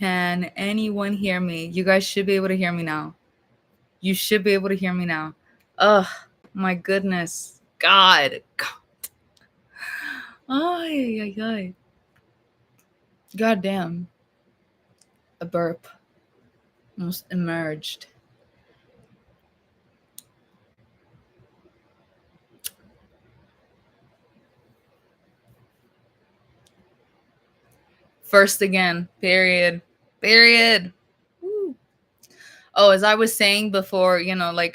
Can anyone hear me? You guys should be able to hear me now. You should be able to hear me now. Ugh, my goodness. God. Ay, ay, ay. God damn. A burp almost emerged. First again. Period. Period. Woo. Oh, as I was saying before,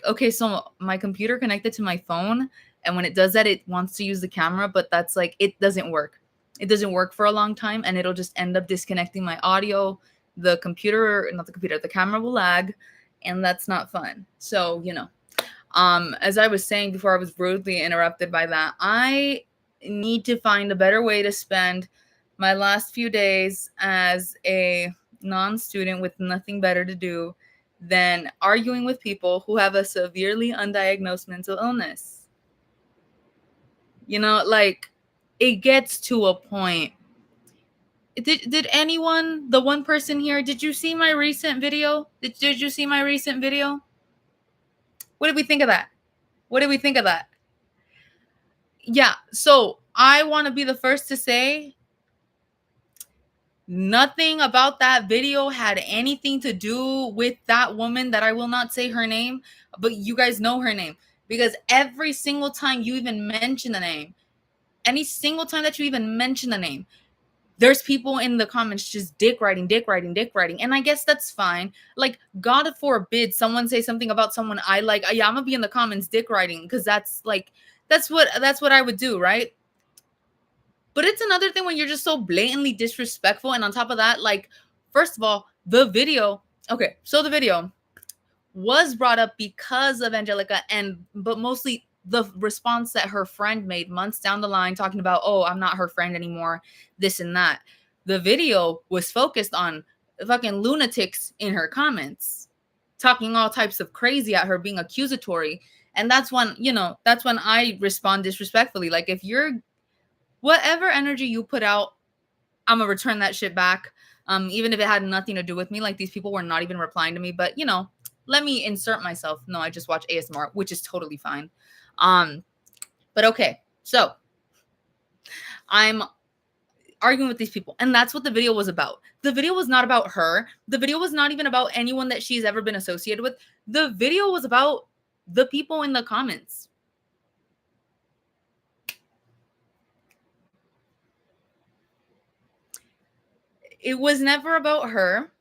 okay, so my computer connected to my phone, and when it does that, it wants to use the camera, but that's like, it doesn't work. It doesn't work for a long time, and it'll just end up disconnecting my audio. The camera will lag, and that's not fun. So, as I was saying before, I was rudely interrupted by that. I need to find a better way to spend my last few days as a non-student with nothing better to do than arguing with people who have a severely undiagnosed mental illness. Like, it gets to a point. Did anyone, the one person here, did you see my recent video? Did you see my recent video? What did we think of that? What did we think of that? Yeah, so I want to be the first to say nothing about that video had anything to do with that woman that I will not say her name, but you guys know her name, because every single time you even mention the name, any single time that you even mention the name, there's people in the comments just dick writing. And I guess that's fine. Like, God forbid someone say something about someone I like. Yeah, I'm gonna be in the comments dick writing, because that's what I would do, right? But it's another thing when you're just so blatantly disrespectful. And on top of that, like, first of all, the video was brought up because of Angelica, but mostly the response that her friend made months down the line, talking about, oh, I'm not her friend anymore, this and that. The video was focused on fucking lunatics in her comments, talking all types of crazy at her, being accusatory. And that's when I respond disrespectfully. Like, if you're, whatever energy you put out, I'm gonna return that shit back. Even if it had nothing to do with me. Like, these people were not even replying to me, but let me insert myself. No, I just watch ASMR, which is totally fine. But okay, so I'm arguing with these people, and that's what the video was about. The video was not about her. The video was not even about anyone that she's ever been associated with. The video was about the people in the comments. It was never about her.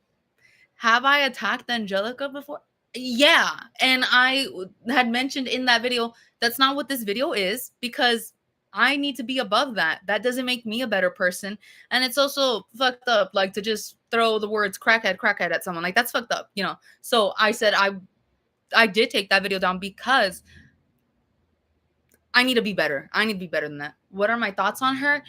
Have I attacked Angelica before? Yeah. And I had mentioned in that video, that's not what this video is, because I need to be above that. That doesn't make me a better person. And it's also fucked up, like, to just throw the words crackhead at someone. Like, that's fucked up, So I said I did take that video down because I need to be better. I need to be better than that. What are my thoughts on her?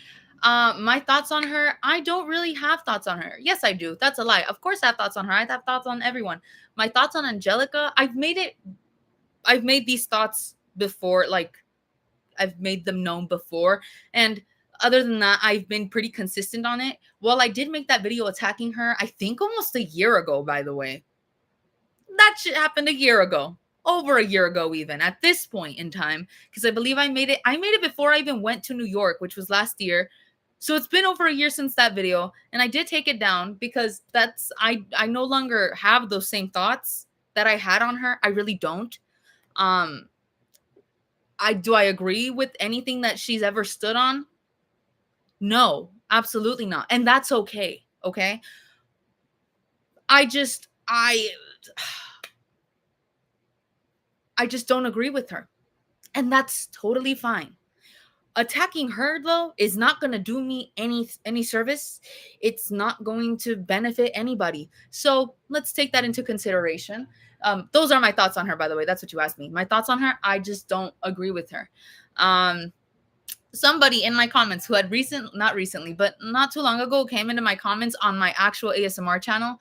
My thoughts on her, I don't really have thoughts on her. Yes, I do. That's a lie. Of course I have thoughts on her. I have thoughts on everyone. My thoughts on Angelica, I've made these thoughts before, like, I've made them known before. And other than that, I've been pretty consistent on it. Well, I did make that video attacking her, I think almost a year ago, by the way. That shit happened a year ago. Over a year ago, even at this point in time, because I believe I made it before I even went to New York, which was last year. So it's been over a year since that video, and I did take it down because I no longer have those same thoughts that I had on her. I really don't. I agree with anything that she's ever stood on? No, absolutely not. And that's okay. Okay. I just don't agree with her. And that's totally fine. Attacking her, though, is not going to do me any service. It's not going to benefit anybody. So let's take that into consideration. Those are my thoughts on her, by the way. That's what you asked me. My thoughts on her, I just don't agree with her. Somebody in my comments who had not recently, but not too long ago, came into my comments on my actual ASMR channel.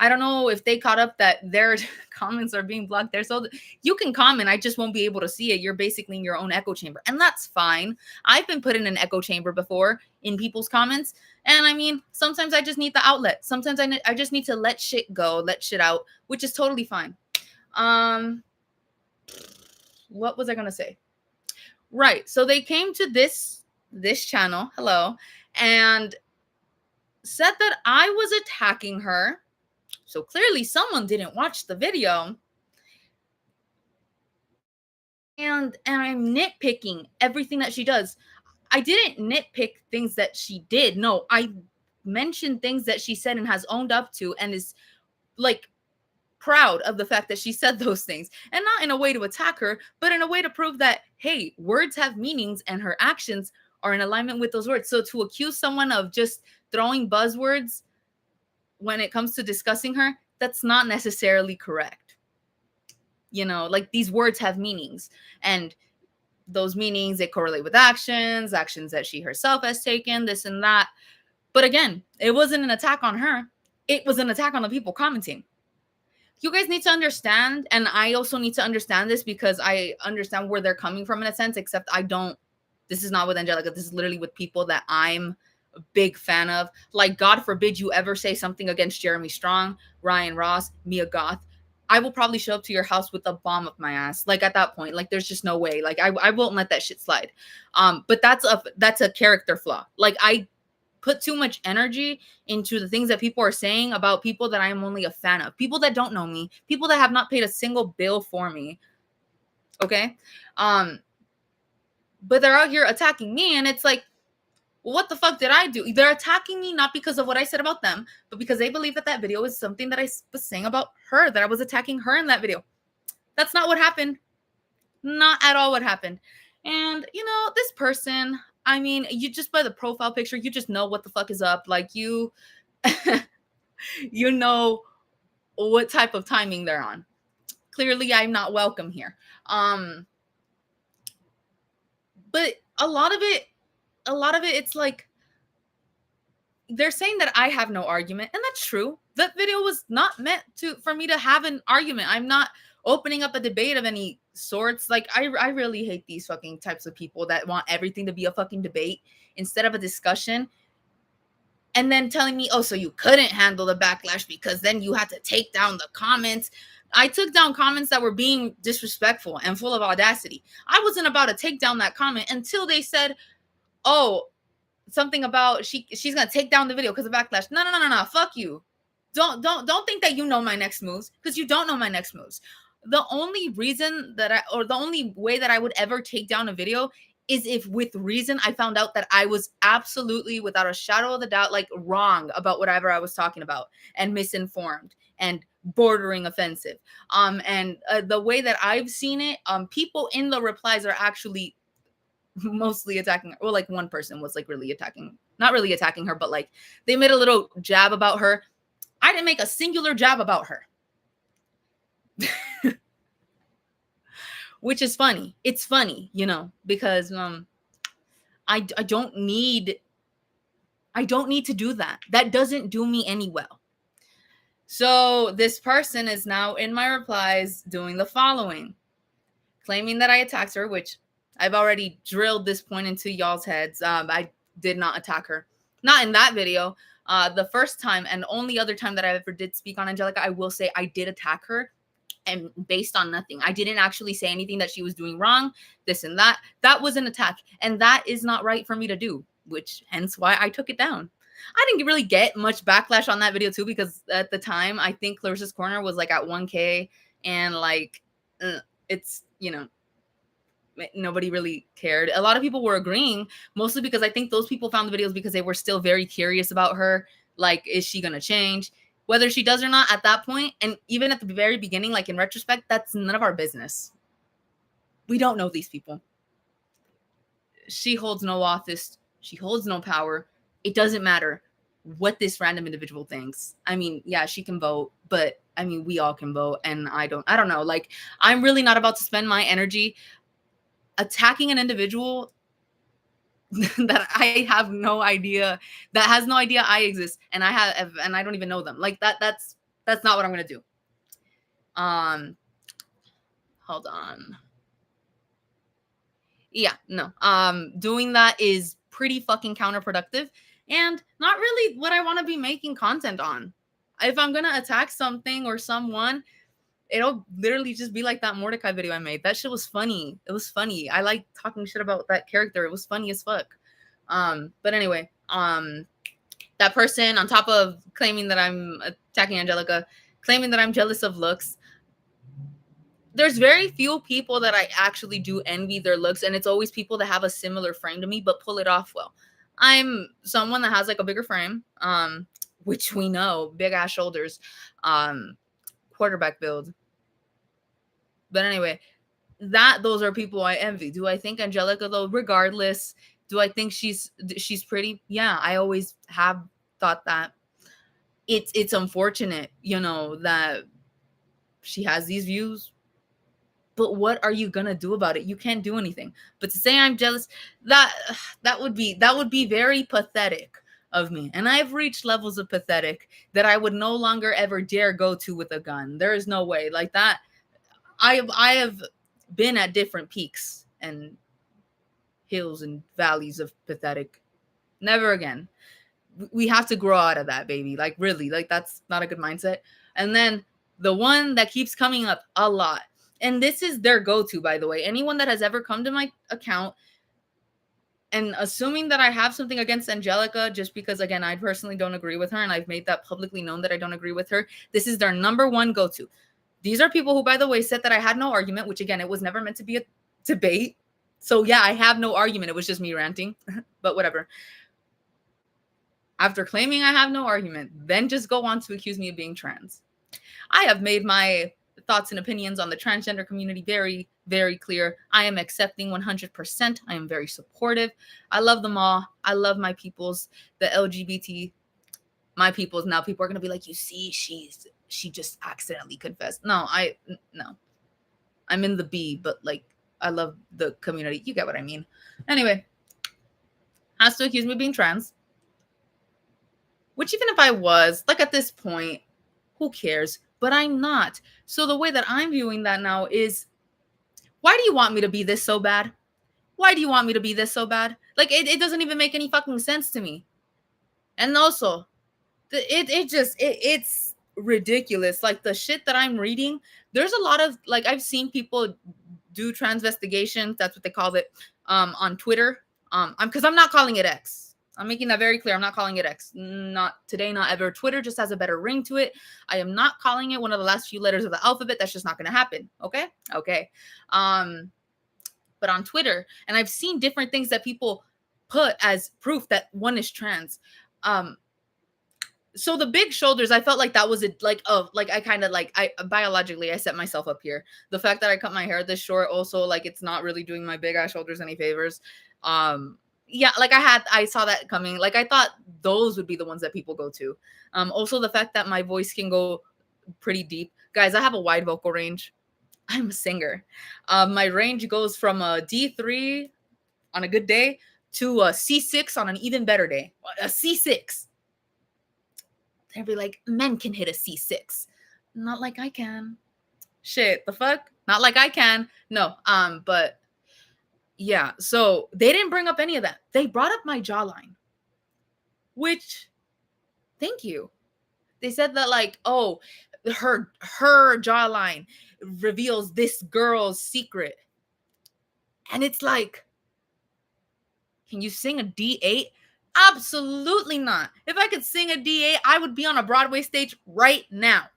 I don't know if they caught up that their comments are being blocked there. So you can comment, I just won't be able to see it. You're basically in your own echo chamber, and that's fine. I've been put in an echo chamber before in people's comments, and I mean, sometimes I just need the outlet. Sometimes I just need to let shit go, let shit out, which is totally fine. What was I gonna say? Right. So they came to this channel, hello, and said that I was attacking her. So clearly someone didn't watch the video. And I'm nitpicking everything that she does. I didn't nitpick things that she did. No, I mentioned things that she said and has owned up to and is like proud of the fact that she said those things, and not in a way to attack her, but in a way to prove that, hey, words have meanings and her actions are in alignment with those words. So to accuse someone of just throwing buzzwords when it comes to discussing her, that's not necessarily correct. You know, like these words have meanings, and those meanings, they correlate with actions that she herself has taken, this and that. But again, it wasn't an attack on her. It was an attack on the people commenting. You guys need to understand, and I also need to understand this because I understand where they're coming from in a sense, except I don't. This is not with Angelica. This is literally with people that I'm a big fan of. Like, God forbid you ever say something against Jeremy Strong, Ryan Ross, Mia Goth. I will probably show up to your house with a bomb up my ass. Like, at that point, like, there's just no way. Like, I won't let that shit slide. But that's a character flaw. Like, I put too much energy into the things that people are saying about people that I am only a fan of, people that don't know me, people that have not paid a single bill for me. Okay. But they're out here attacking me, and it's like, well, what the fuck did I do? They're attacking me not because of what I said about them, but because they believe that that video is something that I was saying about her, that I was attacking her in that video. That's not what happened. Not at all what happened. And, you know, this person, I mean, you just by the profile picture, you just know what the fuck is up. Like, you, you know what type of timing they're on. Clearly, I'm not welcome here. But a lot of it, it's like, they're saying that I have no argument, and that's true. That video was not meant for me to have an argument. I'm not opening up a debate of any sorts. Like, I really hate these fucking types of people that want everything to be a fucking debate instead of a discussion. And then telling me, oh, so you couldn't handle the backlash because then you had to take down the comments. I took down comments that were being disrespectful and full of audacity. I wasn't about to take down that comment until they said, oh, something about she's gonna take down the video because of backlash. No. Fuck you. Don't think that you know my next moves, because you don't know my next moves. The only reason that the only way that I would ever take down a video is if with reason I found out that I was absolutely, without a shadow of the doubt, like, wrong about whatever I was talking about and misinformed and bordering offensive. And the way that I've seen it, people in the replies are actually mostly attacking her. Well, like, one person was like really attacking, not really attacking her, but like they made a little jab about her. I didn't make a singular jab about her. Which is funny. It's funny, you know, because I don't need to do that. That doesn't do me any well. So this person is now in my replies doing the following, claiming that I attacked her, which I've already drilled this point into y'all's heads. I did not attack her. Not in that video. The first time and only other time that I ever did speak on Angelica, I will say I did attack her, and based on nothing. I didn't actually say anything that she was doing wrong, this and that. That was an attack, and that is not right for me to do, which hence why I took it down. I didn't really get much backlash on that video too, because at the time, I think Clarissa's Corner was like at 1K, and like, it's, you know, nobody really cared. A lot of people were agreeing, mostly because I think those people found the videos because they were still very curious about her. Like, is she going to change? Whether she does or not at that point, and even at the very beginning, like in retrospect, that's none of our business. We don't know these people. She holds no office. She holds no power. It doesn't matter what this random individual thinks. I mean, yeah, she can vote, but I mean, we all can vote. And I don't know. Like, I'm really not about to spend my energy attacking an individual that I have no idea, that has no idea I exist, and I don't even know them. Like, that's That's not what I'm gonna do. Hold on. Yeah, no. Doing that is pretty fucking counterproductive and not really what I want to be making content on. If I'm gonna attack something or someone, it'll literally just be like that Mordecai video I made. That shit was funny. It was funny. I like talking shit about that character. It was funny as fuck. But anyway, that person, on top of claiming that I'm attacking Angelica, claiming that I'm jealous of looks, there's very few people that I actually do envy their looks, and it's always people that have a similar frame to me but pull it off well. I'm someone that has like a bigger frame, which we know, big ass shoulders, quarterback build. But anyway, those are people I envy. Do I think Angelica though? Regardless, do I think she's pretty? Yeah, I always have thought that. It's unfortunate, that she has these views. But what are you gonna do about it? You can't do anything. But to say I'm jealous, that would be very pathetic of me. And I've reached levels of pathetic that I would no longer ever dare go to with a gun. There is no way like that. I have been at different peaks and hills and valleys of pathetic. Never again. We have to grow out of that, baby. Like really, like that's not a good mindset. And then the one that keeps coming up a lot, and this is their go-to, by the way. Anyone that has ever come to my account and assuming that I have something against Angelica, just because again I personally don't agree with her, and I've made that publicly known that I don't agree with her. This is their number one go-to. These are people who, by the way, said that I had no argument, which again, it was never meant to be a debate. So yeah, I have no argument. It was just me ranting, but whatever. After claiming I have no argument, then just go on to accuse me of being trans. I have made my thoughts and opinions on the transgender community very, very clear. I am accepting 100%. I am very supportive. I love them all. I love my peoples, the LGBT, my peoples. Now people are going to be like, you see, she just accidentally confessed. No. I'm in the B, but like, I love the community. You get what I mean. Anyway, has to accuse me of being trans. Which even if I was, like at this point, who cares? But I'm not. So the way that I'm viewing that now is, why do you want me to be this so bad? Why do you want me to be this so bad? Like, it doesn't even make any fucking sense to me. And also, it's ridiculous. Like, the shit that I'm reading, there's a lot of, like, I've seen people do transvestigations, that's what they call it, on Twitter. Because I'm not calling it X. I'm making that very clear. I'm not calling it X. Not today, not ever. Twitter just has a better ring to it. I am not calling it one of the last few letters of the alphabet. That's just not going to happen. Okay? Okay. But on Twitter, and I've seen different things that people put as proof that one is trans. So the big shoulders, I felt like that was I kind of like, I biologically, I set myself up here. The fact that I cut my hair this short also, like, it's not really doing my big ass shoulders any favors. Yeah, like I saw that coming. Like, I thought those would be the ones that people go to. Also the fact that my voice can go pretty deep. Guys, I have a wide vocal range. I'm a singer. My range goes from a D3 on a good day to a C6 on an even better day. A C6. They'd be like, men can hit a C6. Not like I can. Shit, the fuck? Not like I can. No, but yeah, so they didn't bring up any of that. They brought up my jawline, which, thank you. They said that, like, oh, her jawline reveals this girl's secret. And it's like, can you sing a D8? Absolutely not. If I could sing a D8, I would be on a Broadway stage right now.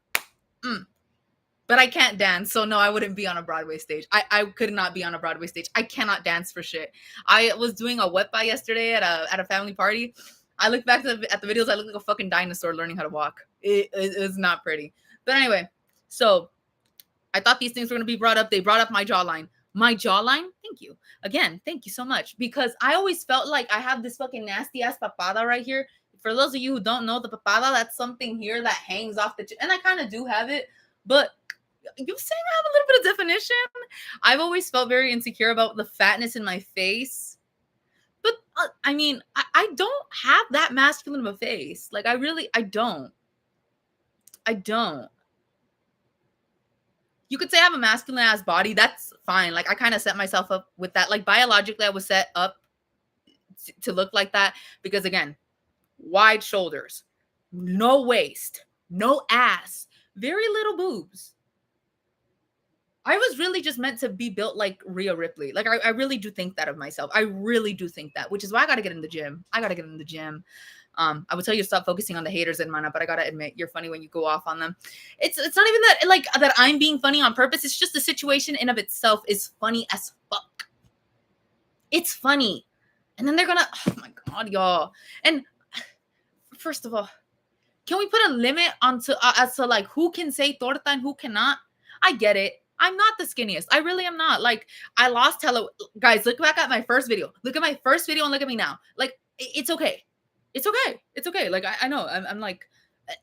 But I can't dance, so no, I wouldn't be on a Broadway stage. I could not be on a Broadway stage. I cannot dance for shit. I was doing a wet by yesterday at a family party. I look back at the videos, I look like a fucking dinosaur learning how to walk. It is not pretty. But anyway, so I thought these things were going to be brought up. They brought up my jawline. My jawline? Thank you. Again, thank you so much. Because I always felt like I have this fucking nasty ass papada right here. For those of you who don't know, the papada, that's something here that hangs off the and I kind of do have it. But you saying I have a little bit of definition? I've always felt very insecure about the fatness in my face. But I mean, I don't have that masculine of a face. Like, I don't. I don't. You could say I have a masculine ass body. That's fine. Like I kind of set myself up with that. Like biologically, I was set up to look like that because again, wide shoulders, no waist, no ass, very little boobs. I was really just meant to be built like Rhea Ripley. Like I really do think that of myself. I really do think that, which is why I gotta get in the gym. I gotta get in the gym. I would tell you to stop focusing on the haters in Mana, but I gotta admit you're funny when you go off on them. It's not even that like that I'm being funny on purpose. It's just the situation in of itself is funny as fuck. It's funny. And then they're gonna, oh my god, y'all. And first of all, can we put a limit onto as to like who can say torta and who cannot? I get it. I'm not the skinniest. I really am not. Like I lost hello guys. Look back at my first video. Look at my first video and look at me now. Like it's okay. It's okay. It's okay. Like I know. I'm like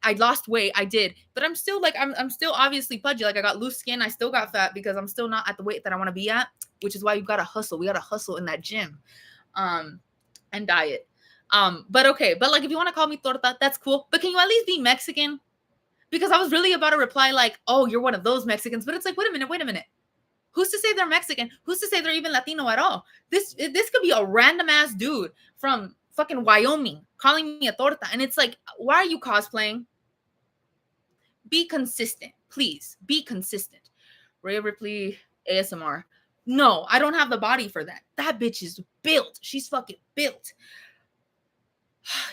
I lost weight. I did, but I'm still like I'm still obviously pudgy. Like I got loose skin. I still got fat because I'm still not at the weight that I want to be at. Which is why you gotta hustle. We gotta hustle in that gym, and diet. But okay. But like if you want to call me torta, that's cool. But can you at least be Mexican? Because I was really about to reply like, oh, you're one of those Mexicans. But it's like, wait a minute. Who's to say they're Mexican? Who's to say they're even Latino at all? This could be a random ass dude from fucking Wyoming calling me a torta. And it's like, why are you cosplaying? Be consistent. Please be consistent. Rhea Ripley ASMR. No, I don't have the body for that. That bitch is built. She's fucking built.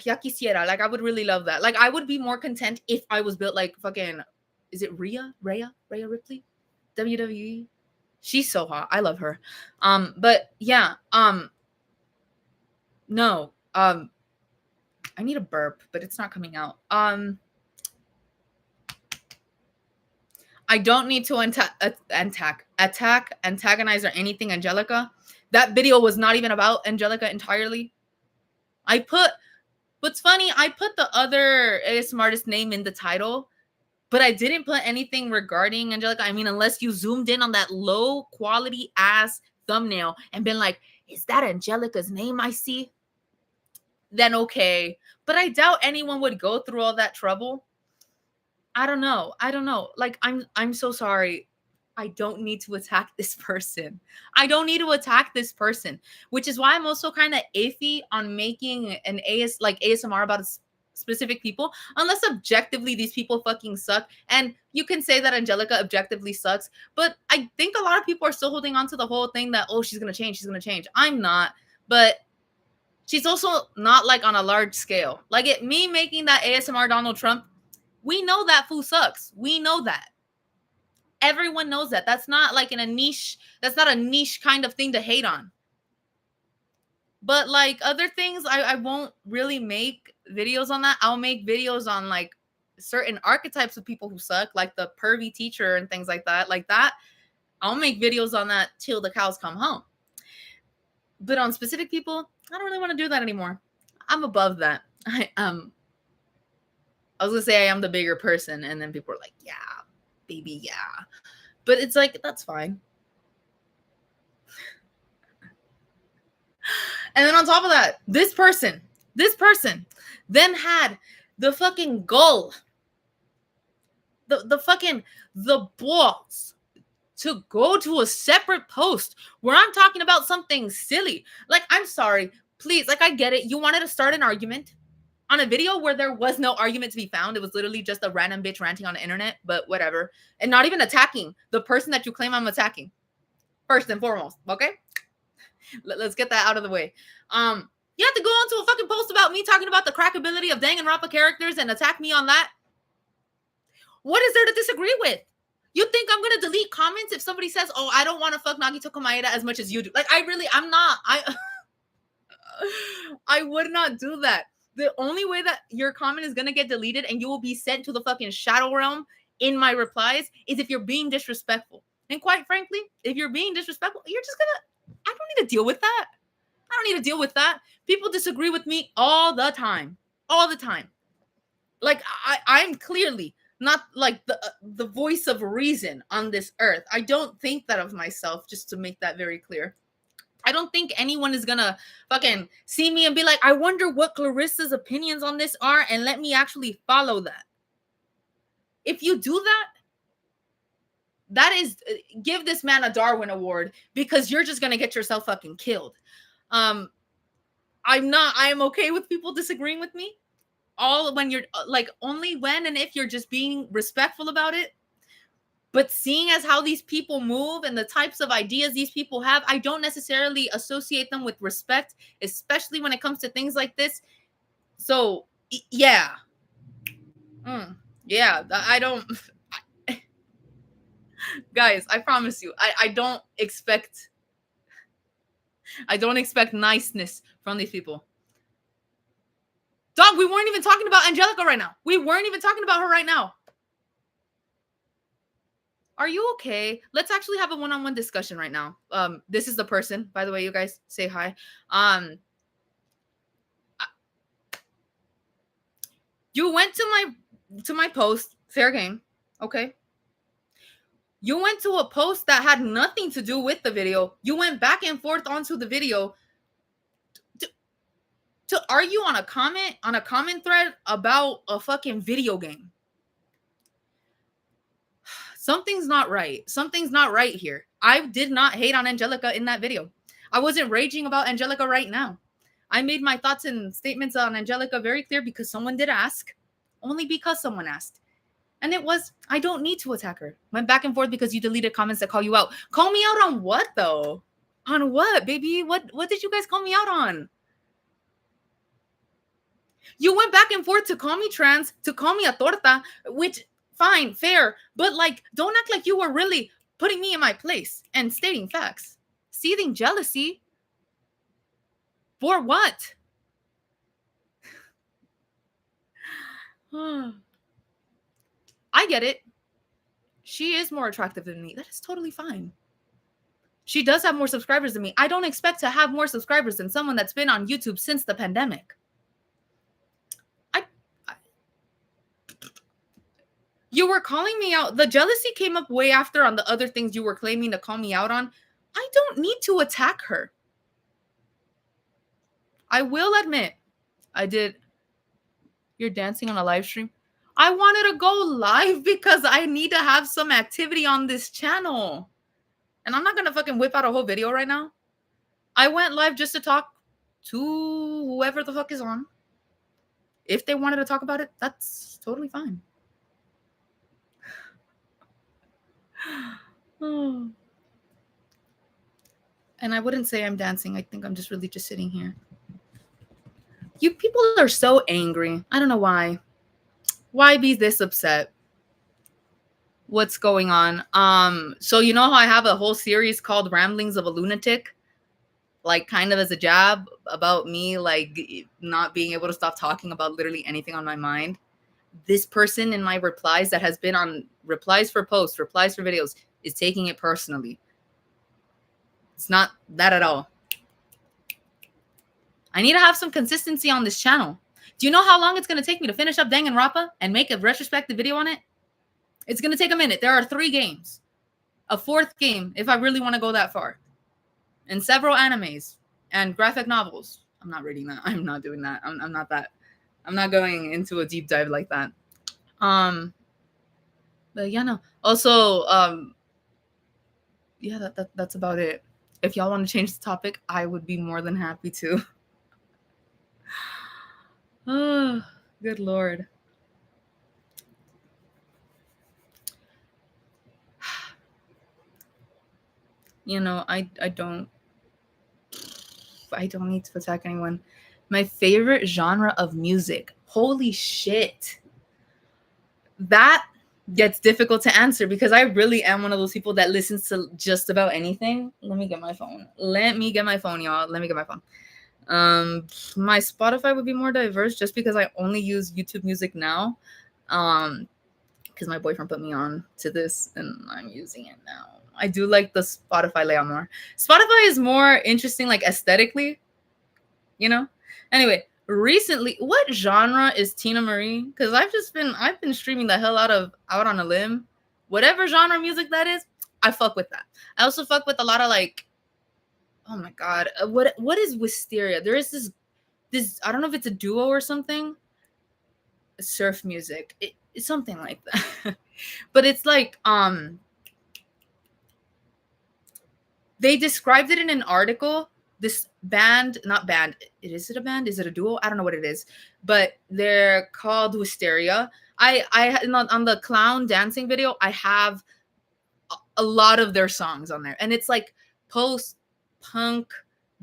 Ya quisiera. Like I would really love that. Like I would be more content if I was built like fucking, is it Rhea Ripley, WWE? She's so hot. I love her. But yeah, no, I need a burp, but it's not coming out. I don't need to antagonize or anything Angelica. That video was not even about Angelica entirely. What's funny, I put the other ASMR artist name in the title, but I didn't put anything regarding Angelica. I mean, unless you zoomed in on that low quality ass thumbnail and been like, is that Angelica's name I see? Then okay. But I doubt anyone would go through all that trouble. I don't know. Like, I'm so sorry. I don't need to attack this person. Which is why I'm also kind of iffy on making an ASMR about specific people, unless objectively these people fucking suck. And you can say that Angelica objectively sucks, but I think a lot of people are still holding on to the whole thing that, oh, she's gonna change. I'm not, but she's also not like on a large scale. Like me making that ASMR Donald Trump, we know that fool sucks. We know that. Everyone knows that. That's not like in a niche. That's not a niche kind of thing to hate on. But like other things, I won't really make videos on that. I'll make videos on like certain archetypes of people who suck, like the pervy teacher and things like that. Like that, I'll make videos on that till the cows come home. But on specific people, I don't really want to do that anymore. I'm above that. I was gonna say I am the bigger person, and then people are like, yeah, baby, yeah. But it's like, that's fine. And then on top of that, this person then had the fucking gall, the balls to go to a separate post where I'm talking about something silly. Like, I'm sorry, please, like I get it. You wanted to start an argument on a video where there was no argument to be found. It was literally just a random bitch ranting on the internet, but whatever. And not even attacking the person that you claim I'm attacking. First and foremost, okay? Let's get that out of the way. You have to go onto a fucking post about me talking about the crackability of Danganronpa characters and attack me on that? What is there to disagree with? You think I'm gonna delete comments if somebody says, oh, I don't want to fuck Nagito Komaeda as much as you do? Like, I'm not. I would not do that. The only way that your comment is gonna get deleted and you will be sent to the fucking shadow realm in my replies is if you're being disrespectful. And quite frankly, if you're being disrespectful, you're just gonna, I don't need to deal with that. People disagree with me all the time. Like I'm clearly not like the voice of reason on this earth. I don't think that of myself, just to make that very clear. I don't think anyone is gonna fucking see me and be like, I wonder what Clarissa's opinions on this are, and let me actually follow that. If you do that, that is give this man a Darwin Award, because you're just gonna get yourself fucking killed. Um, I am okay with people disagreeing with me. All when you're like only when and if you're just being respectful about it. But seeing as how these people move and the types of ideas these people have, I don't necessarily associate them with respect, especially when it comes to things like this. So yeah. Yeah, I don't guys, I promise you, I don't expect niceness from these people. Dog, we weren't even talking about Angelica right now. We weren't even talking about her right now. Are you okay? Let's actually have a one-on-one discussion right now. This is the person, by the way, you guys say hi. You went to my post, fair game, okay? You went to a post that had nothing to do with the video. You went back and forth onto the video to argue on a comment thread about a fucking video game. Something's not right. Something's not right here. I did not hate on Angelica in that video. I wasn't raging about Angelica right now. I made my thoughts and statements on Angelica very clear because someone did ask. Only because someone asked. And it was, I don't need to attack her. Went back and forth because you deleted comments that call you out. Call me out on what, though? On what, baby? What did you guys call me out on? You went back and forth to call me trans, to call me a torta, which, fine, fair. But, like, don't act like you were really putting me in my place and stating facts. Seething jealousy. For what? I get it. She is more attractive than me. That is totally fine. She does have more subscribers than me. I don't expect to have more subscribers than someone that's been on YouTube since the pandemic. You were calling me out. The jealousy came up way after on the other things you were claiming to call me out on. I don't need to attack her. I will admit, I did. You're dancing on a live stream. I wanted to go live because I need to have some activity on this channel. And I'm not going to fucking whip out a whole video right now. I went live just to talk to whoever the fuck is on. If they wanted to talk about it, that's totally fine. And I wouldn't say I'm dancing. I think I'm just really just sitting here. You people are so angry. I don't know why. Why be this upset? What's going on? So you know how I have a whole series called Ramblings of a Lunatic? Like kind of as a jab about me like not being able to stop talking about literally anything on my mind. This person in my replies that has been on replies for posts, replies for videos, is taking it personally. It's not that at all. I need to have some consistency on this channel. Do you know how long it's going to take me to finish up Danganronpa and make a retrospective video on it? It's going to take a minute. There are 3 games. A 4th game, if I really want to go that far. And several animes and graphic novels. I'm not reading that. I'm not doing that. I'm not that. I'm not going into a deep dive like that. But yeah, no. Also, yeah, that's about it. If y'all want to change the topic, I would be more than happy to. Oh, good Lord. You know, I don't need to attack anyone. My favorite genre of music. Holy shit. That gets difficult to answer because I really am one of those people that listens to just about anything. Let me get my phone. Let me get my phone, y'all. Let me get my phone. My Spotify would be more diverse just because I only use YouTube Music now. Because my boyfriend put me on to this and I'm using it now. I do like the Spotify layout more. Spotify is more interesting, like aesthetically, you know? Anyway, recently, what genre is Tina Marie? Because I've been streaming the hell out on a limb. Whatever genre music that is, I fuck with that. I also fuck with a lot of like, oh my God, what is Wisteria? There is this, I don't know if it's a duo or something. Surf music. something like that. But it's like they described it in an article. This band, not band, is it a band? Is it a duo? I don't know what it is, but they're called Wisteria. I on the clown dancing video, I have a lot of their songs on there, and it's like post punk,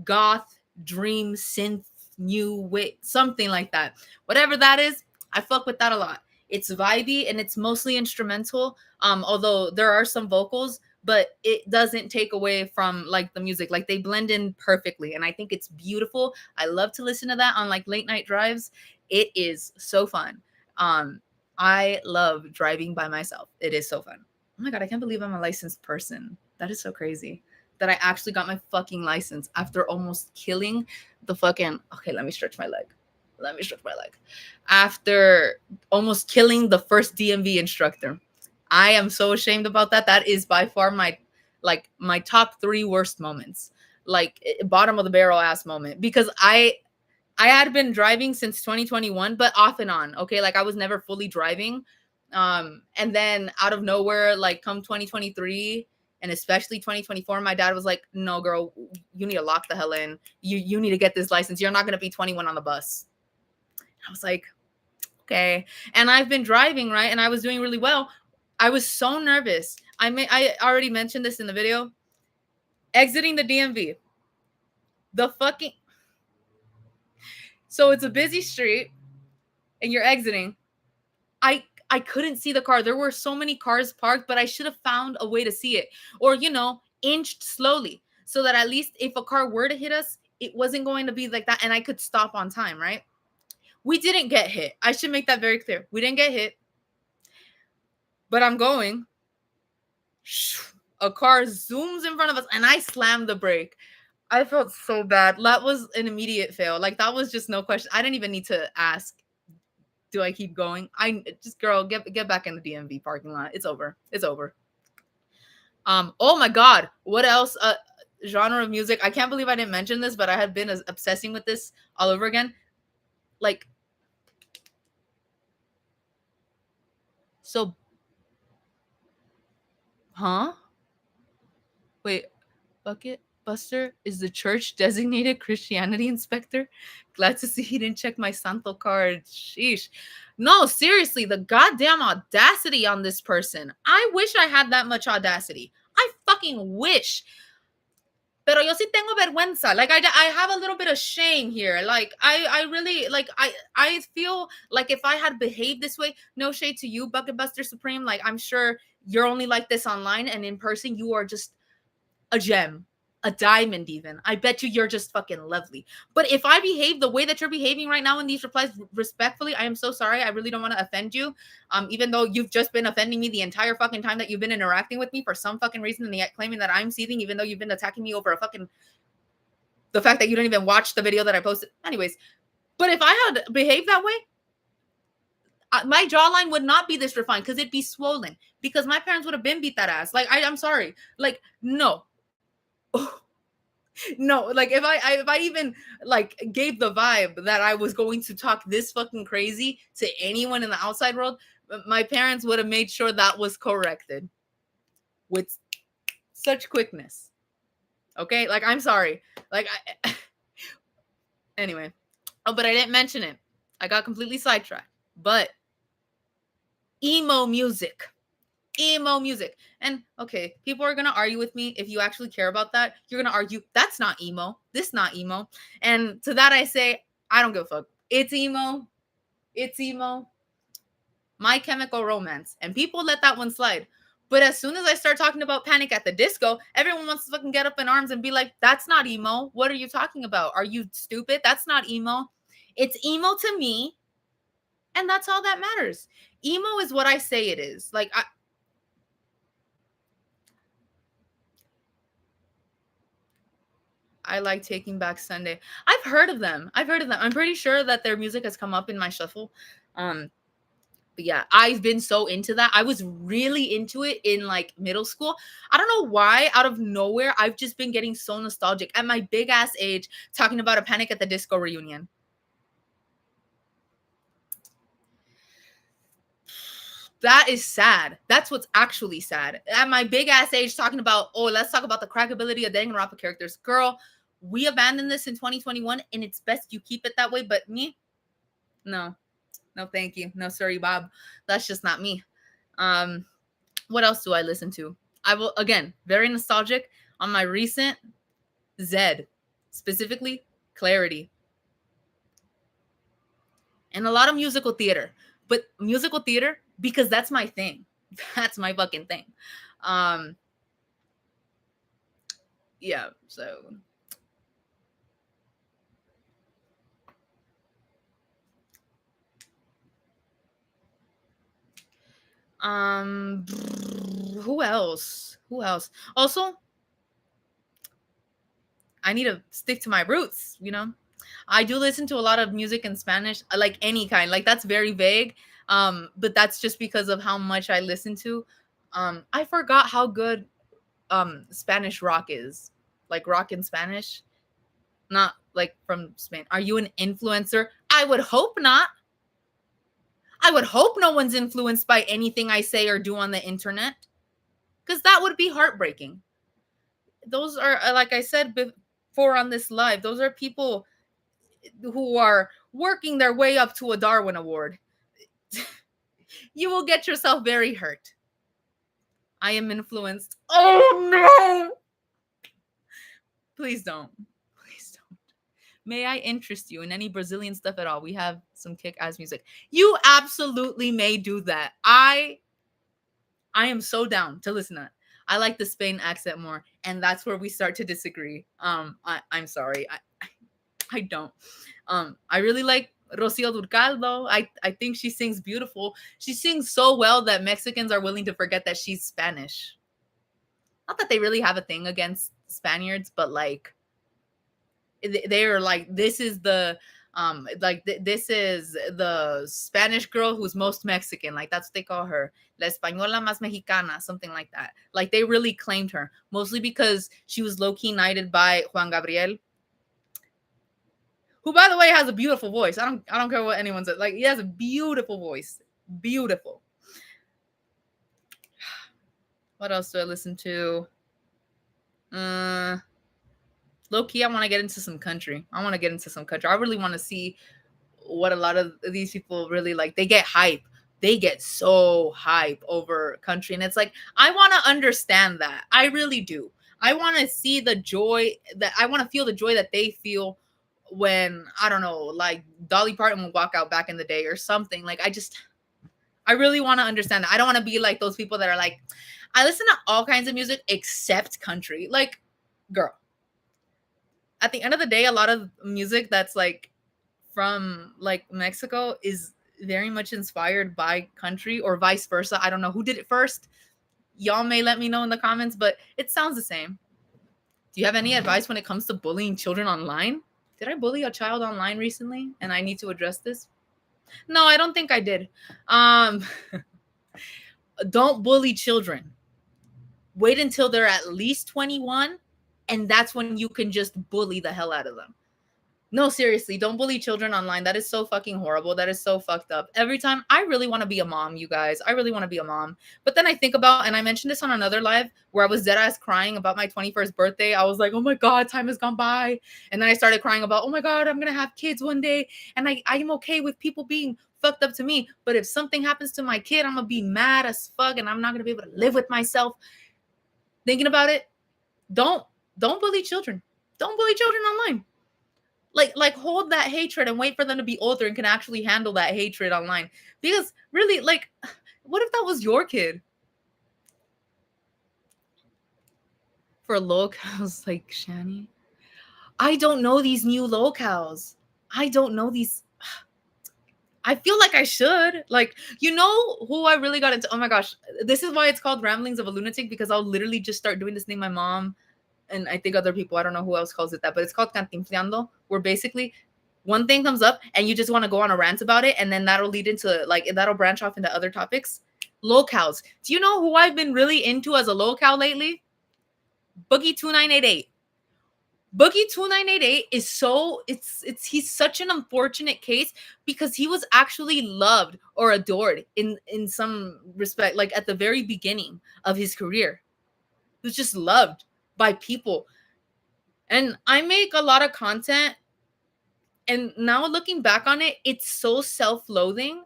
goth, dream, synth, new wave, something like that. Whatever that is, I fuck with that a lot. It's vibey and it's mostly instrumental. Although there are some vocals, but it doesn't take away from like the music. Like they blend in perfectly, and I think it's beautiful. I love to listen to that on like late night drives. It is so fun. I love driving by myself. It is so fun. Oh my god, I can't believe I'm a licensed person. That is so crazy. That I actually got my fucking license after almost killing the fucking. Okay, let me stretch my leg. Let me stretch my leg. After almost killing the first DMV instructor. I am so ashamed about that. That is by far my top 3 worst moments. Like bottom of the barrel ass moment, because I had been driving since 2021, but off and on. Okay. Like I was never fully driving. And then out of nowhere, like come 2023 and especially 2024, my dad was like, no, girl, you need to lock the hell in. You need to get this license. You're not going to be 21 on the bus. I was like, okay. And I've been driving, right? And I was doing really well. I was so nervous. I already mentioned this in the video. Exiting the DMV. The fucking. So it's a busy street and you're exiting. I couldn't see the car. There were so many cars parked, but I should have found a way to see it, or inched slowly so that at least if a car were to hit us, it wasn't going to be like that and I could stop on time, right? We didn't get hit. I should make that very clear. We didn't get hit. But I'm going. A car zooms in front of us and I slammed the brake. I felt so bad. That was an immediate fail. Like that was just no question. I didn't even need to ask, do I keep going? I just, girl, get back in the DMV parking lot. It's over. It's over. Oh my god, what else? Genre of music. I can't believe I didn't mention this, but I have been obsessing with this all over again. Like, so, huh? Wait, Bucket Buster is the church designated Christianity inspector. Glad to see he didn't check my Santo card. Sheesh. No, seriously, the goddamn audacity on this person. I wish I had that much audacity. I fucking wish. Pero yo sí tengo vergüenza. Like I have a little bit of shame here. Like I really like I feel like if I had behaved this way, no shade to you, Bucket Buster Supreme. Like I'm sure you're only like this online, and in person you are just a gem, a diamond even. I bet you're just fucking lovely. But if I behave the way that you're behaving right now in these replies, respectfully, I am so sorry. I really don't want to offend you. Even though you've just been offending me the entire fucking time that you've been interacting with me for some fucking reason, and yet claiming that I'm seething, even though you've been attacking me over the fact that you don't even watch the video that I posted. Anyways, but if I had behaved that way, my jawline would not be this refined because it'd be swollen, because my parents would have been beat that ass. Like I'm sorry. Like no. No, like if I even like gave the vibe that I was going to talk this fucking crazy to anyone in the outside world, my parents would have made sure that was corrected with such quickness. Okay, like I'm sorry. Like anyway. Oh, but I didn't mention it. I got completely sidetracked. But emo music. And okay, people are gonna argue with me. If you actually care about that, you're gonna argue that's not emo, this not emo. And to that I say, I don't give a fuck. It's emo. My Chemical Romance, and people let that one slide. But as soon as I start talking about Panic at the Disco, everyone wants to fucking get up in arms and be like, that's not emo. What are you talking about? Are you stupid? That's not emo. It's emo to me, and that's all that matters. Emo is what I say it is. Like I like Taking Back Sunday. I've heard of them. I'm pretty sure that their music has come up in my shuffle. But yeah, I've been so into that. I was really into it in like middle school. I don't know why, out of nowhere, I've just been getting so nostalgic at my big ass age, talking about a Panic at the Disco reunion. That is sad. That's what's actually sad. At my big ass age, talking about, oh, let's talk about the crackability of Danganronpa characters. Girl, we abandoned this in 2021, and it's best you keep it that way. But me, no, no, thank you, no, sorry, Bob. That's just not me. What else do I listen to? I will again, very nostalgic on my recent Zed, specifically Clarity, and a lot of musical theater. But musical theater because that's my thing. That's my fucking thing. Yeah, so um who else? Who else? Also, I need to stick to my roots, you know? I do listen to a lot of music in Spanish, like any kind. Like that's very vague. But that's just because of how much I listen to. I forgot how good Spanish rock is. Like rock in Spanish. Not like from Spain. Are you an influencer? I would hope not. I would hope no one's influenced by anything I say or do on the internet. Because that would be heartbreaking. Those are, like I said before on this live, those are people who are working their way up to a Darwin Award. You will get yourself very hurt. I am influenced. Oh no! Please don't. Please don't. May I interest you in any Brazilian stuff at all? We have some kick-ass music. You absolutely may do that. I am so down to listen to that. I like the Spain accent more, and that's where we start to disagree. I'm sorry. I don't. I really like Rocio Durcal though. I think she sings beautiful. She sings so well that Mexicans are willing to forget that she's Spanish. Not that they really have a thing against Spaniards, but like they are like, this is the this is the Spanish girl who's most Mexican. Like that's what they call her. La española más mexicana, something like that. Like they really claimed her, mostly because she was low-key knighted by Juan Gabriel, who by the way has a beautiful voice. I don't care what anyone says. Like he has a beautiful voice. Beautiful. What else do I listen to? Low key, I want to get into some country. I really want to see what a lot of these people really like. They get hype. They get so hype over country. And it's like, I want to understand that. I really do. I want to see the joy I want to feel the joy that they feel when, I don't know, like Dolly Parton would walk out back in the day or something. Like, I really want to understand that. I don't want to be like those people that are like, I listen to all kinds of music except country. Like, girl, at the end of the day, a lot of music that's like from like Mexico is very much inspired by country or vice versa. I don't know who did it first. Y'all may let me know in the comments, but it sounds the same. Do you have any advice when it comes to bullying children online? Did I bully a child online recently and I need to address this? No, I don't think I did. Don't bully children. Wait until they're at least 21, and that's when you can just bully the hell out of them. No, seriously, don't bully children online. That is so fucking horrible. That is so fucked up. Every time, I really want to be a mom, you guys. I really want to be a mom. But then I think about, and I mentioned this on another live where I was dead ass crying about my 21st birthday. I was like, oh my God, time has gone by. And then I started crying about, oh my God, I'm going to have kids one day. And I'm okay with people being fucked up to me. But if something happens to my kid, I'm going to be mad as fuck and I'm not going to be able to live with myself. Thinking about it, don't bully children. Don't bully children online. Like hold that hatred and wait for them to be older and can actually handle that hatred online. Because really, like, what if that was your kid? For locals like Shani, I don't know these new locals. I don't know these. I feel like I should. Like, you know who I really got into? Oh my gosh. This is why it's called Ramblings of a Lunatic, because I'll literally just start doing this thing. My mom and I think other people, I don't know who else calls it that, but it's called Cantinfleando, where basically one thing comes up and you just want to go on a rant about it, and then that'll lead into, like, that'll branch off into other topics. Locals. Do you know who I've been really into as a locale lately? Boogie 2988. Boogie 2988 is so it's he's such an unfortunate case because he was actually loved or adored in some respect, like at the very beginning of his career. He was just loved by people. And I make a lot of content, and now looking back on it, it's so self-loathing.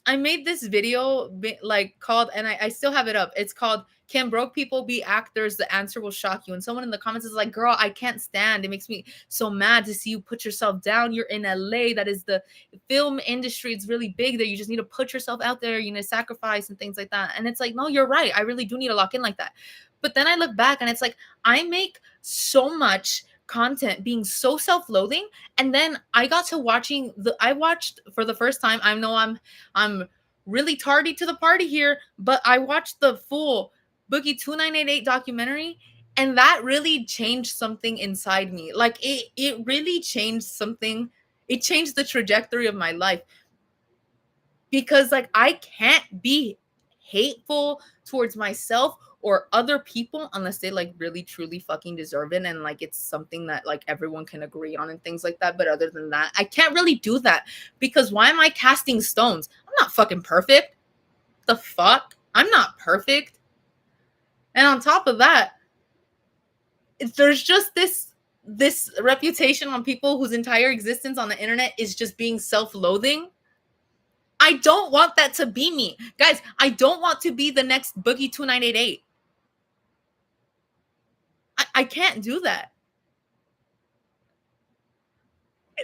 I made this video like called, and I still have it up. It's called "Can Broke People Be Actors? The Answer Will Shock You." And someone in the comments is like, "Girl, I can't stand. It makes me so mad to see you put yourself down. You're in LA. That is the film industry. It's really big there. You just need to put yourself out there. You know, sacrifice and things like that." And it's like, no, you're right. I really do need to lock in like that. But then I look back and it's like I make so much content being so self-loathing, and then I got to I watched for the first time. I know I'm really tardy to the party here, but I watched the full Boogie 2988 documentary, and that really changed something inside me. Like it really changed something. It changed the trajectory of my life, because like I can't be hateful towards myself or other people unless they like really truly fucking deserve it, and like it's something that like everyone can agree on and things like that. But other than that, I can't really do that, because why am I casting stones? I'm not fucking perfect. The fuck? I'm not perfect. And on top of that, there's just this reputation on people whose entire existence on the internet is just being self-loathing. I don't want that to be me. Guys, I don't want to be the next Boogie 2988. I can't do that.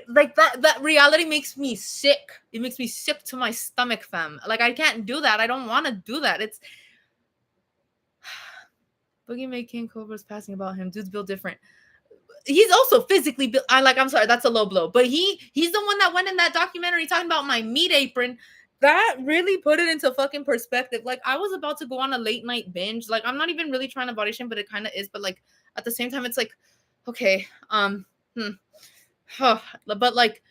Like that reality makes me sick. It makes me sick to my stomach, fam. Like I can't do that. I don't want to do that. It's Boogie made King Cobra's passing about him. Dude's built different. He's also physically built. I'm sorry, that's a low blow. But he's the one that went in that documentary talking about my meat apron. That really put it into fucking perspective. Like I was about to go on a late night binge. Like I'm not even really trying to body shame, but it kind of is. But like at the same time, it's like, okay, but like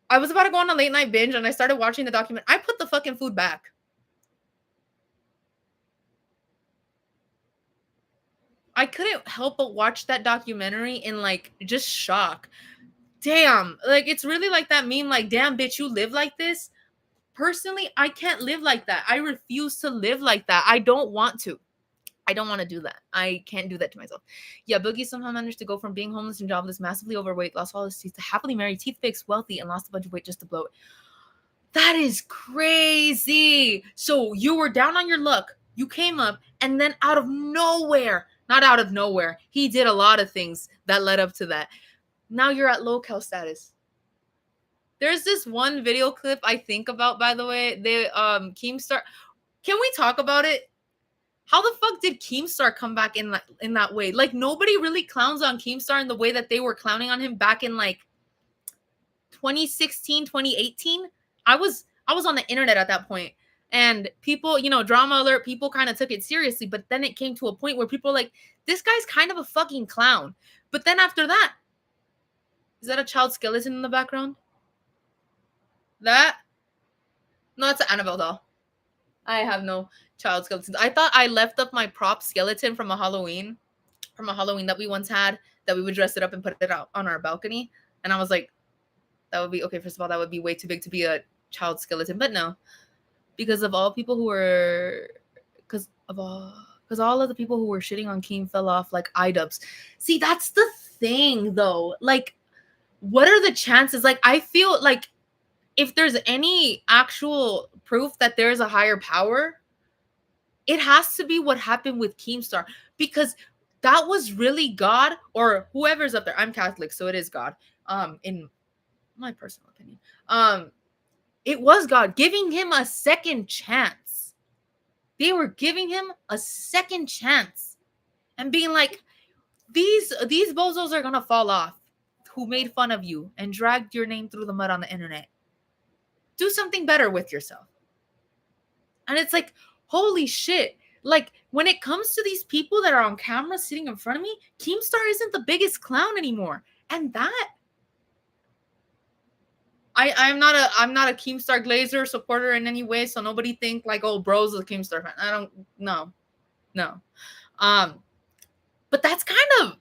I was about to go on a late night binge, and I started watching the document. I put the fucking food back. I couldn't help but watch that documentary in like just shock. Damn, like it's really like that meme, like, damn, bitch, you live like this. Personally, I can't live like that. I refuse to live like that. I don't want to. I don't want to do that. I can't do that to myself. Yeah, Boogie somehow managed to go from being homeless and jobless, massively overweight, lost all his teeth, to happily married, teeth fixed, wealthy, and lost a bunch of weight just to blow it. That is crazy. So you were down on your luck. You came up, and then out of nowhere, not out of nowhere, he did a lot of things that led up to that. Now you're at low-cal status. There's this one video clip I think about, by the way. Keemstar. Can we talk about it? How the fuck did Keemstar come back in that way? Like nobody really clowns on Keemstar in the way that they were clowning on him back in like 2016, 2018. I was on the internet at that point, and people, drama alert, people kind of took it seriously, but then it came to a point where people were like, this guy's kind of a fucking clown. But then after that, is that a child skeleton in the background? That? No, it's an Annabelle doll. I have no child skeletons. I thought I left up my prop skeleton from a Halloween that we once had, that we would dress it up and put it out on our balcony. And I was like, that would be okay. First of all, that would be way too big to be a child skeleton. But no, because of all people who were, because all of the people who were shitting on Keem fell off like iDubbbz. See, that's the thing though. Like, what are the chances? Like, I feel like if there's any actual proof that there's a higher power, it has to be what happened with Keemstar, because that was really God or whoever's up there. I'm Catholic, so it is God. In my personal opinion, it was God giving him a second chance. They were giving him a second chance and being like, these bozos are gonna fall off who made fun of you and dragged your name through the mud on the internet. Do something better with yourself. And it's like, holy shit. Like, when it comes to these people that are on camera sitting in front of me, Keemstar isn't the biggest clown anymore. And that, I'm not a Keemstar Glazer supporter in any way, so nobody think like, oh, bro's a Keemstar fan. I don't, no. But that's kind of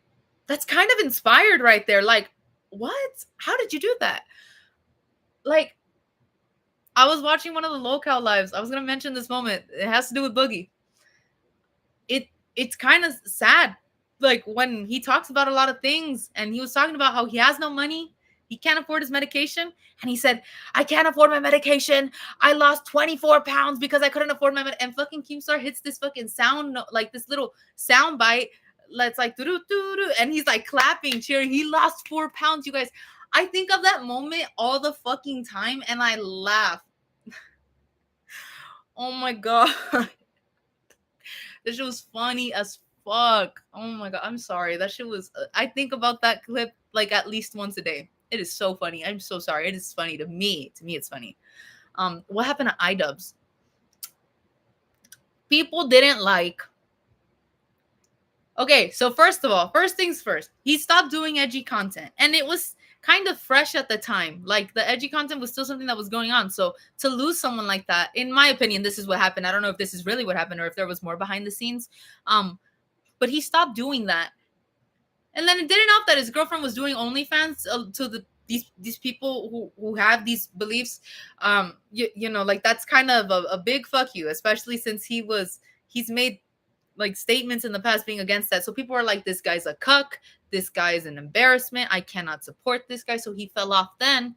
That's kind of inspired right there. Like, what? How did you do that? Like, I was watching one of the locale lives. I was gonna mention this moment. It has to do with Boogie. It it's kind of sad. Like when he talks about a lot of things, and he was talking about how he has no money, he can't afford his medication, and he said, "I can't afford my medication. I lost 24 pounds because I couldn't afford my and fucking Keemstar hits this fucking sound like this little sound bite. Let's like doo-doo-doo-doo, and he's like clapping, cheering. He lost 4 pounds, you guys. I think of that moment all the fucking time, and I laugh. Oh my god. That shit was funny as fuck. Oh my god, I'm sorry. That shit was. I think about that clip like at least once a day. It is so funny. I'm so sorry. It is funny to me. To me, it's funny. What happened to iDubbbz? People didn't like. Okay, so first of all, first things first, he stopped doing edgy content, and it was kind of fresh at the time. Like the edgy content was still something that was going on. So to lose someone like that, in my opinion, this is what happened. I don't know if this is really what happened or if there was more behind the scenes. But he stopped doing that, and then it didn't help that his girlfriend was doing OnlyFans to these people who have these beliefs. You know, like that's kind of a big fuck you, especially since he's made like statements in the past being against that. So people are like, this guy's a cuck, this guy is an embarrassment, I cannot support this guy. So he fell off then.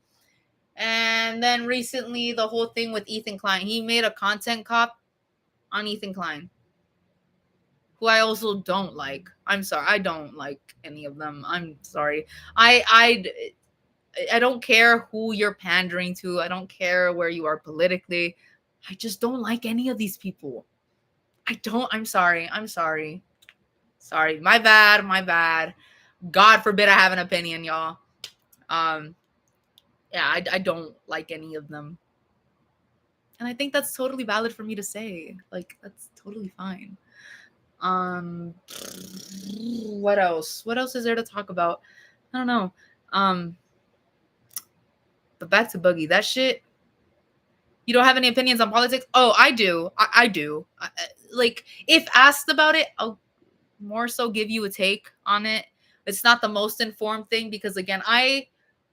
And then recently the whole thing with Ethan Klein, he made a content cop on Ethan Klein, who I also don't like. I'm sorry, I don't like any of them. I'm sorry. I don't care who you're pandering to. I don't care where you are politically. I just don't like any of these people. I don't. I'm sorry. I'm sorry. Sorry. My bad. My bad. God forbid I have an opinion, y'all. Yeah, I don't like any of them. And I think that's totally valid for me to say. Like, that's totally fine. What else? What else is there to talk about? I don't know. But back to Boogie. That shit. You don't have any opinions on politics? Oh, I do. I do. Like, if asked about it, I'll more so give you a take on it. It's not the most informed thing because, again,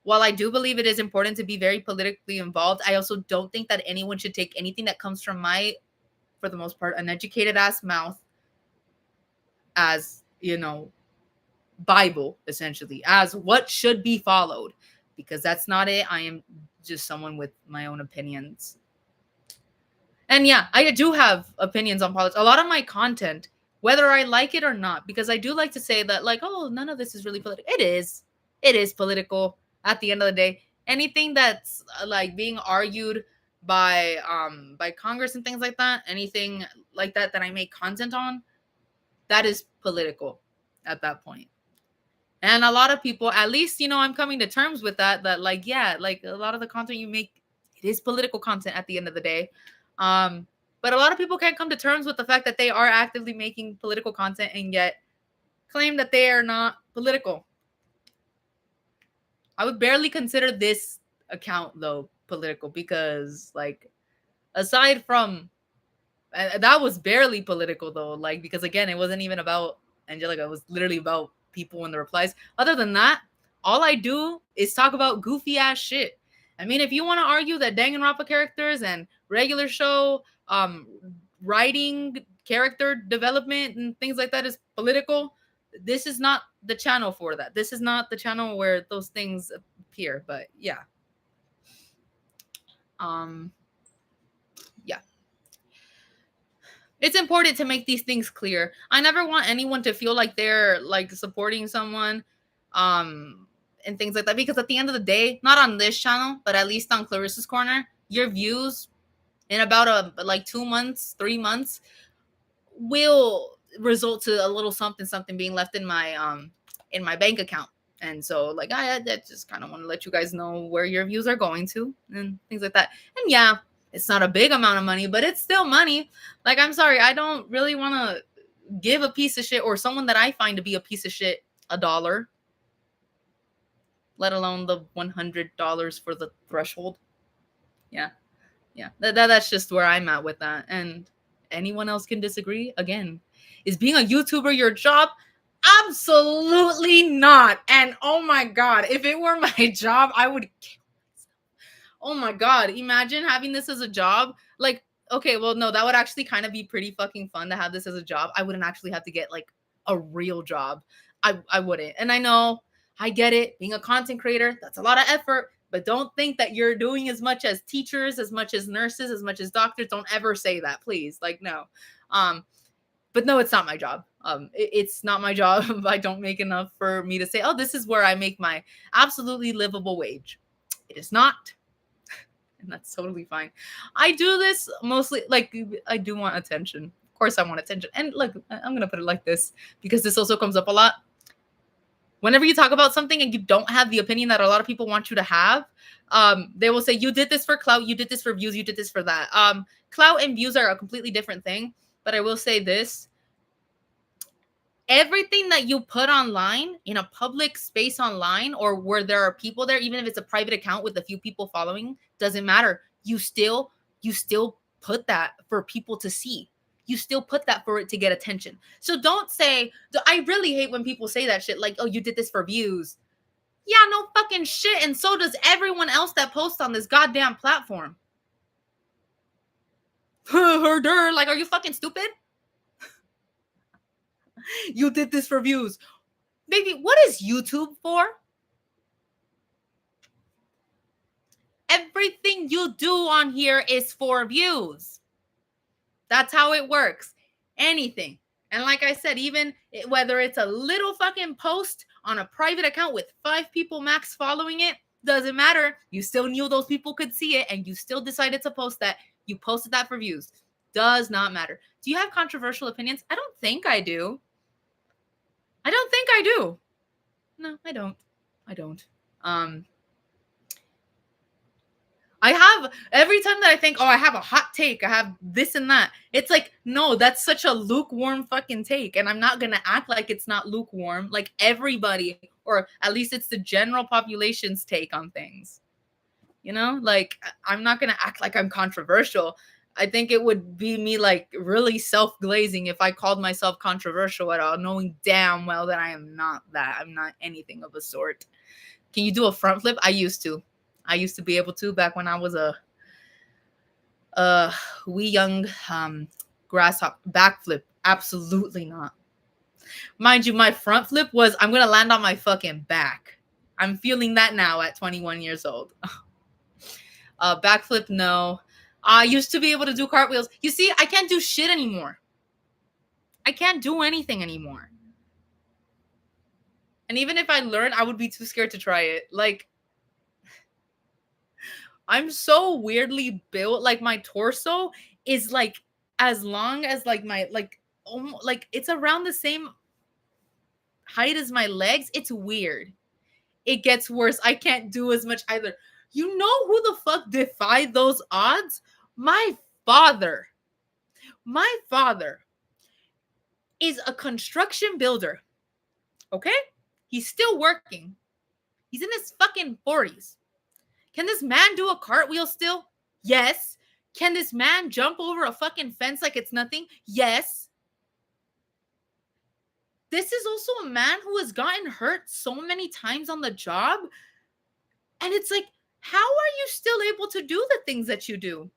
while I do believe it is important to be very politically involved, I also don't think that anyone should take anything that comes from my, for the most part, uneducated ass mouth as, Bible, essentially, as what should be followed, because that's not it. I am just someone with my own opinions. And yeah, I do have opinions on politics. A lot of my content, whether I like it or not, because I do like to say that, like, oh, none of this is really political. It is. It is political at the end of the day. Anything that's like being argued by Congress and things like that, anything like that I make content on, that is political at that point. And a lot of people, at least, I'm coming to terms with that, like, yeah, like a lot of the content you make, it is political content at the end of the day. But a lot of people can't come to terms with the fact that they are actively making political content and yet claim that they are not political. I would barely consider this account, though, political because, like, aside from that was barely political, though, like, because, again, it wasn't even about Angelica. It was literally about people in the replies. Other than that, all I do is talk about goofy ass shit. I mean, if you want to argue that Danganronpa characters and regular show writing, character development, and things like that is political, this is not the channel for that. This is not the channel where those things appear. But yeah. Yeah. It's important to make these things clear. I never want anyone to feel like they're like supporting someone and things like that, because at the end of the day, not on this channel, but at least on Clarissa's Corner, your views in about like 2 months, 3 months will result to a little something being left in my bank account. And so, like, I just kind of want to let you guys know where your views are going to and things like that. And yeah, it's not a big amount of money, but it's still money. Like, I'm sorry, I don't really want to give a piece of shit or someone that I find to be a piece of shit $1, let alone the $100 for the threshold. Yeah. That's just where I'm at with that. And anyone else can disagree. Again, is being a YouTuber your job? Absolutely not. And oh my God, if it were my job, I would. Oh my God, imagine having this as a job. Like, okay, well, no, that would actually kind of be pretty fucking fun to have this as a job. I wouldn't actually have to get like a real job. I wouldn't. And I know, I get it. Being a content creator, that's a lot of effort. But don't think that you're doing as much as teachers, as much as nurses, as much as doctors. Don't ever say that, please. Like, no. But no, it's not my job. It's not my job. I don't make enough for me to say, oh, this is where I make my absolutely livable wage. It is not. And that's totally fine. I do this mostly, like, I do want attention. Of course, I want attention. And look, I'm going to put it like this because this also comes up a lot. Whenever you talk about something and you don't have the opinion that a lot of people want you to have, they will say, you did this for clout, you did this for views, you did this for that. Clout and views are a completely different thing. But I will say this. Everything that you put online in a public space online or where there are people there, even if it's a private account with a few people following, doesn't matter. You still put that for people to see. You still put that for it to get attention. So don't say, I really hate when people say that shit like, oh, you did this for views. Yeah, no fucking shit. And so does everyone else that posts on this goddamn platform. Like, are you fucking stupid? You did this for views. Baby, what is YouTube for? Everything you do on here is for views. That's how it works. Anything. And like I said, even whether it's a little fucking post on a private account with 5 people max following it, doesn't matter. You still knew those people could see it and you still decided to post that. You posted that for views. Does not matter. Do you have controversial opinions? I don't think I do. I don't think I do. No, I don't. I don't. I have every time that I think, oh, I have a hot take, I have this and that. It's like, no, that's such a lukewarm fucking take. And I'm not going to act like it's not lukewarm. Like everybody, or at least it's the general population's take on things. You know, like I'm not going to act like I'm controversial. I think it would be me like really self-glazing if I called myself controversial at all, knowing damn well that I am not that. I'm not anything of a sort. Can you do a front flip? I used to be able to back when I was a wee young grasshopper. Backflip, absolutely not. Mind you, my front flip was I'm gonna land on my fucking back. I'm feeling that now at 21 years old. Backflip, no. I used to be able to do cartwheels. You see, I can't do shit anymore. I can't do anything anymore. And even if I learned, I would be too scared to try it. Like, I'm so weirdly built. Like my torso is like as long as like my like it's around the same height as my legs. It's weird. It gets worse. I can't do as much either. You know who the fuck defied those odds? My father. My father is a construction builder. Okay? He's still working. He's in his fucking 40s. Can this man do a cartwheel still? Yes. Can this man jump over a fucking fence like it's nothing? Yes. This is also a man who has gotten hurt so many times on the job. And it's like, how are you still able to do the things that you do?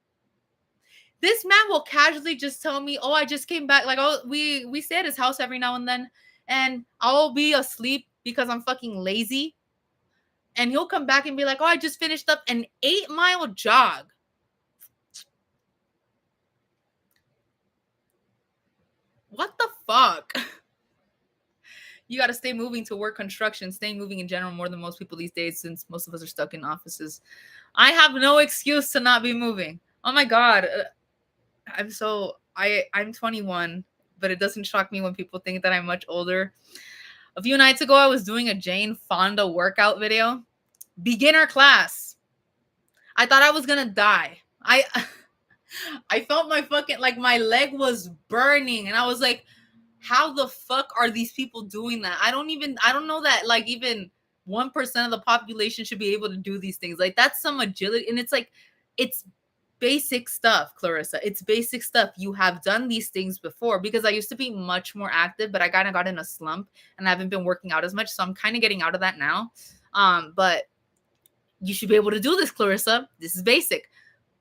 This man will casually just tell me, oh, I just came back. Like, oh, we stay at his house every now and then. And I'll be asleep because I'm fucking lazy. And he'll come back and be like, oh, I just finished up an 8-mile jog. What the fuck? You got to stay moving to work construction, stay moving in general more than most people these days since most of us are stuck in offices. I have no excuse to not be moving. Oh my God. I'm 21, but it doesn't shock me when people think that I'm much older. A few nights ago, I was doing a Jane Fonda workout video. Beginner class. I thought I was going to die. I felt my fucking, like my leg was burning. And I was like, how the fuck are these people doing that? I don't know that like even 1% of the population should be able to do these things. Like that's some agility. And it's like, it's basic stuff, Clarissa. It's basic stuff. You have done these things before, because I used to be much more active, but I kind of got in a slump and I haven't been working out as much. So I'm kind of getting out of that now. But you should be able to do this, Clarissa. This is basic.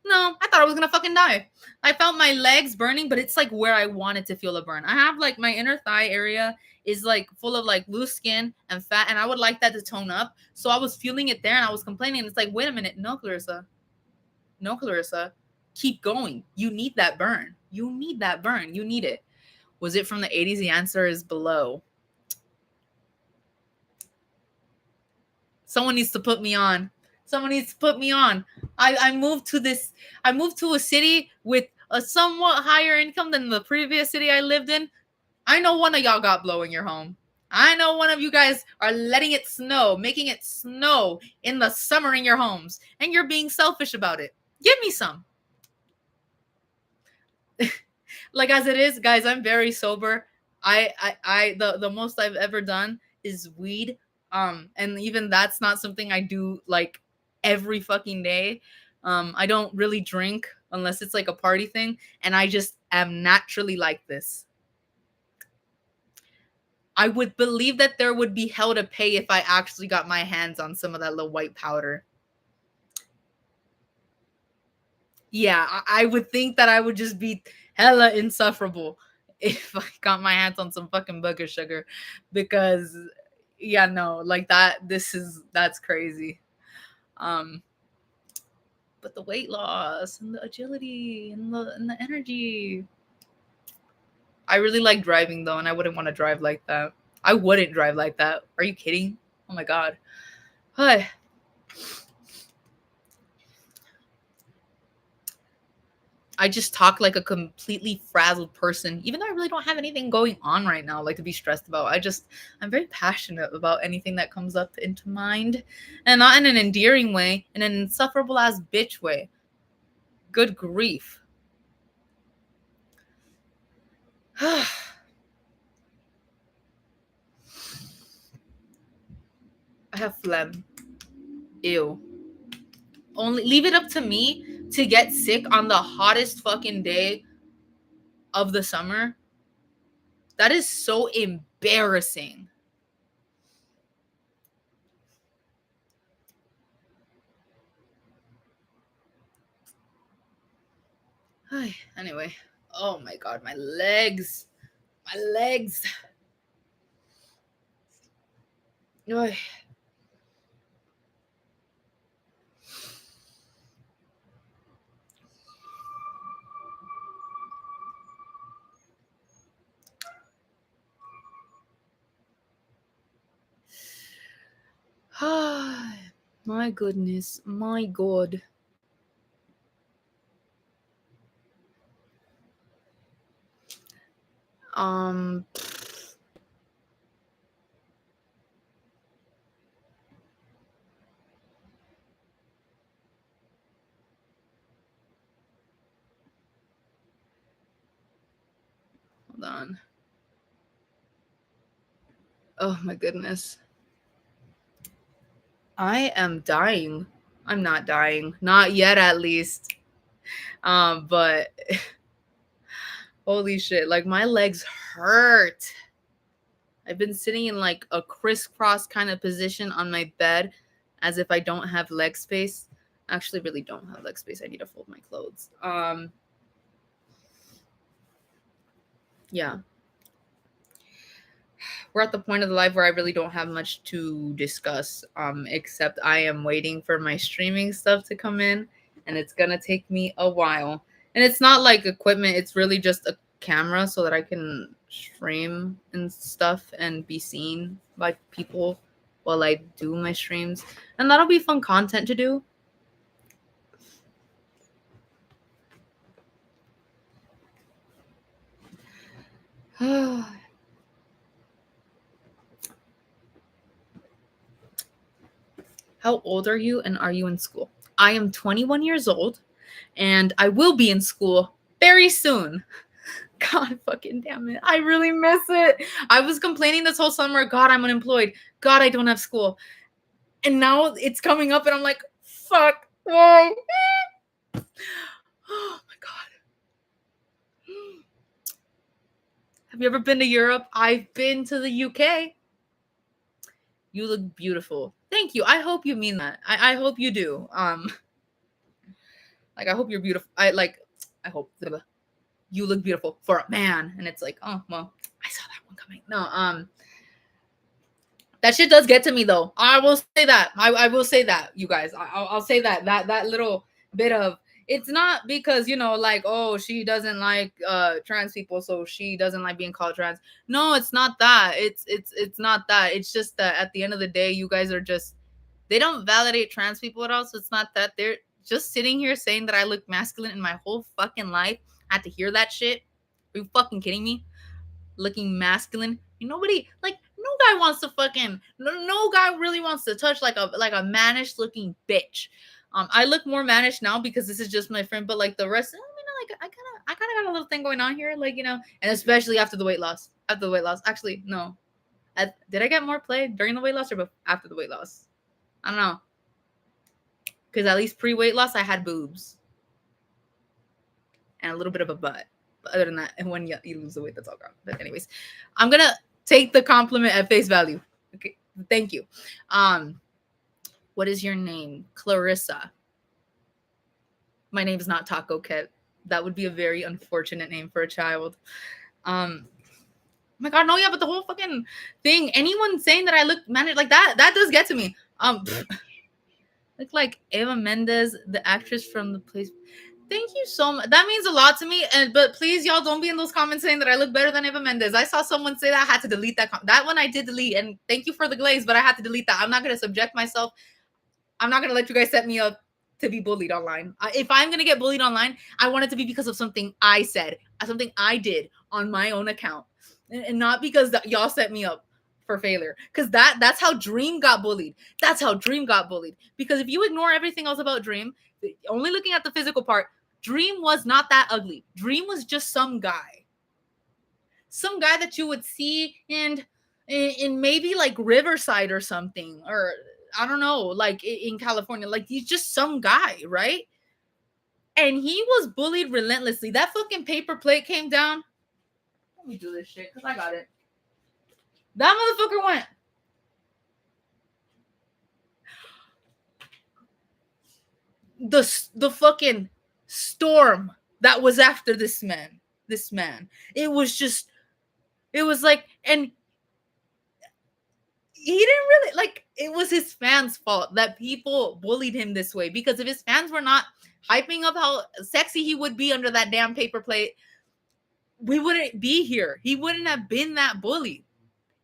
No, I thought I was gonna fucking die. I felt my legs burning, but it's like where I wanted to feel a burn. I have like my inner thigh area is like full of like loose skin and fat, and I would like that to tone up. So I was feeling it there and I was complaining. It's like, wait a minute, no, Clarissa. No, Clarissa. Keep going. You need that burn. You need that burn. You need it. Was it from the 80s? The answer is below. Someone needs to put me on. Someone needs to put me on. I moved to a city with a somewhat higher income than the previous city I lived in. I know one of y'all got blow in your home. I know one of you guys are letting it snow, making it snow in the summer in your homes, and you're being selfish about it. Give me some. Like, as it is, guys, I'm very sober. The most I've ever done is weed. And even that's not something I do like every fucking day. I don't really drink unless it's like a party thing, and I just am naturally like this. I would believe that there would be hell to pay if I actually got my hands on some of that little white powder. Yeah, I would think that I would just be hella insufferable if I got my hands on some fucking booger sugar, because yeah, no, like that's crazy. But the weight loss and the agility and the energy. I really like driving though, and I wouldn't want to drive like that. I wouldn't drive like that. Are you kidding? Oh my god. Hi. I just talk like a completely frazzled person, even though I really don't have anything going on right now, like to be stressed about. I'm very passionate about anything that comes up into mind, and not in an endearing way, in an insufferable ass bitch way. Good grief. I have phlegm. Ew. Only leave it up to me to get sick on the hottest fucking day of the summer. That is so embarrassing. Anyway. Oh my god, my legs. My legs. Ugh. My goodness. My god. Hold on. Oh my goodness. I am dying. I'm not dying. Not yet, at least. But holy shit, like my legs hurt. I've been sitting in like a crisscross kind of position on my bed as if I don't have leg space. I actually really don't have leg space. I need to fold my clothes. Yeah. We're at the point of the life where I really don't have much to discuss, except I am waiting for my streaming stuff to come in, and it's gonna take me a while. And it's not like equipment, it's really just a camera so that I can stream and stuff and be seen by people while I do my streams. And that'll be fun content to do. How old are you, and are you in school? I am 21 years old, and I will be in school very soon. God fucking damn it. I really miss it. I was complaining this whole summer. God, I'm unemployed. God, I don't have school. And now it's coming up, and I'm like, fuck. Whoa. you ever been to Europe? I've been to the UK. You look beautiful. Thank you. I hope you mean that. I hope you do. Like I hope you're beautiful. I hope you look beautiful for a man. And it's like, oh well, I saw that one coming. No, that shit does get to me though. I will say that. I will say that, you guys. I'll say that little bit of, it's not because, you know, like, oh, she doesn't like trans people, so she doesn't like being called trans. No, it's not that. It's not that. It's just that at the end of the day, you guys are just, they don't validate trans people at all. So it's not that. They're just sitting here saying that I look masculine in my whole fucking life. I had to hear that shit. Are you fucking kidding me? Looking masculine. Nobody, like, no guy wants to fucking, no guy really wants to touch like a mannish looking bitch. I look more mannish now because this is just my friend, but like the rest, I mean, like I kind of got a little thing going on here, like, you know, and especially after the weight loss. After the weight loss, actually, no. Did I get more play during the weight loss or after the weight loss? I don't know. Because at least pre-weight loss, I had boobs and a little bit of a butt. But other than that, and when you lose the weight, that's all gone. But anyways, I'm gonna take the compliment at face value. Okay, thank you. What is your name? Clarissa. My name is not Taco Cat. That would be a very unfortunate name for a child. Oh my god, no, yeah, but the whole fucking thing, anyone saying that I look managed like that does get to me. Look like Eva Mendes, the actress from the place. Thank you so much. That means a lot to me. But please, y'all, don't be in those comments saying that I look better than Eva Mendes. I saw someone say that. I had to delete that. That one I did delete. And thank you for the glaze, but I had to delete that. I'm not going to subject myself. I'm not going to let you guys set me up to be bullied online. If I'm going to get bullied online, I want it to be because of something I said, something I did on my own account. And not because y'all set me up for failure. Because that's how Dream got bullied. That's how Dream got bullied. Because if you ignore everything else about Dream, only looking at the physical part, Dream was not that ugly. Dream was just some guy. Some guy that you would see in maybe like Riverside or something. Or I don't know, like in California. Like he's just some guy, right? And he was bullied relentlessly. That fucking paper plate came down. Let me do this shit because I got it. That motherfucker went. The fucking storm that was after this man. It was like, and he didn't really, like, it was his fans' fault that people bullied him this way, because if his fans were not hyping up how sexy he would be under that damn paper plate, we wouldn't be here. He wouldn't have been that bullied.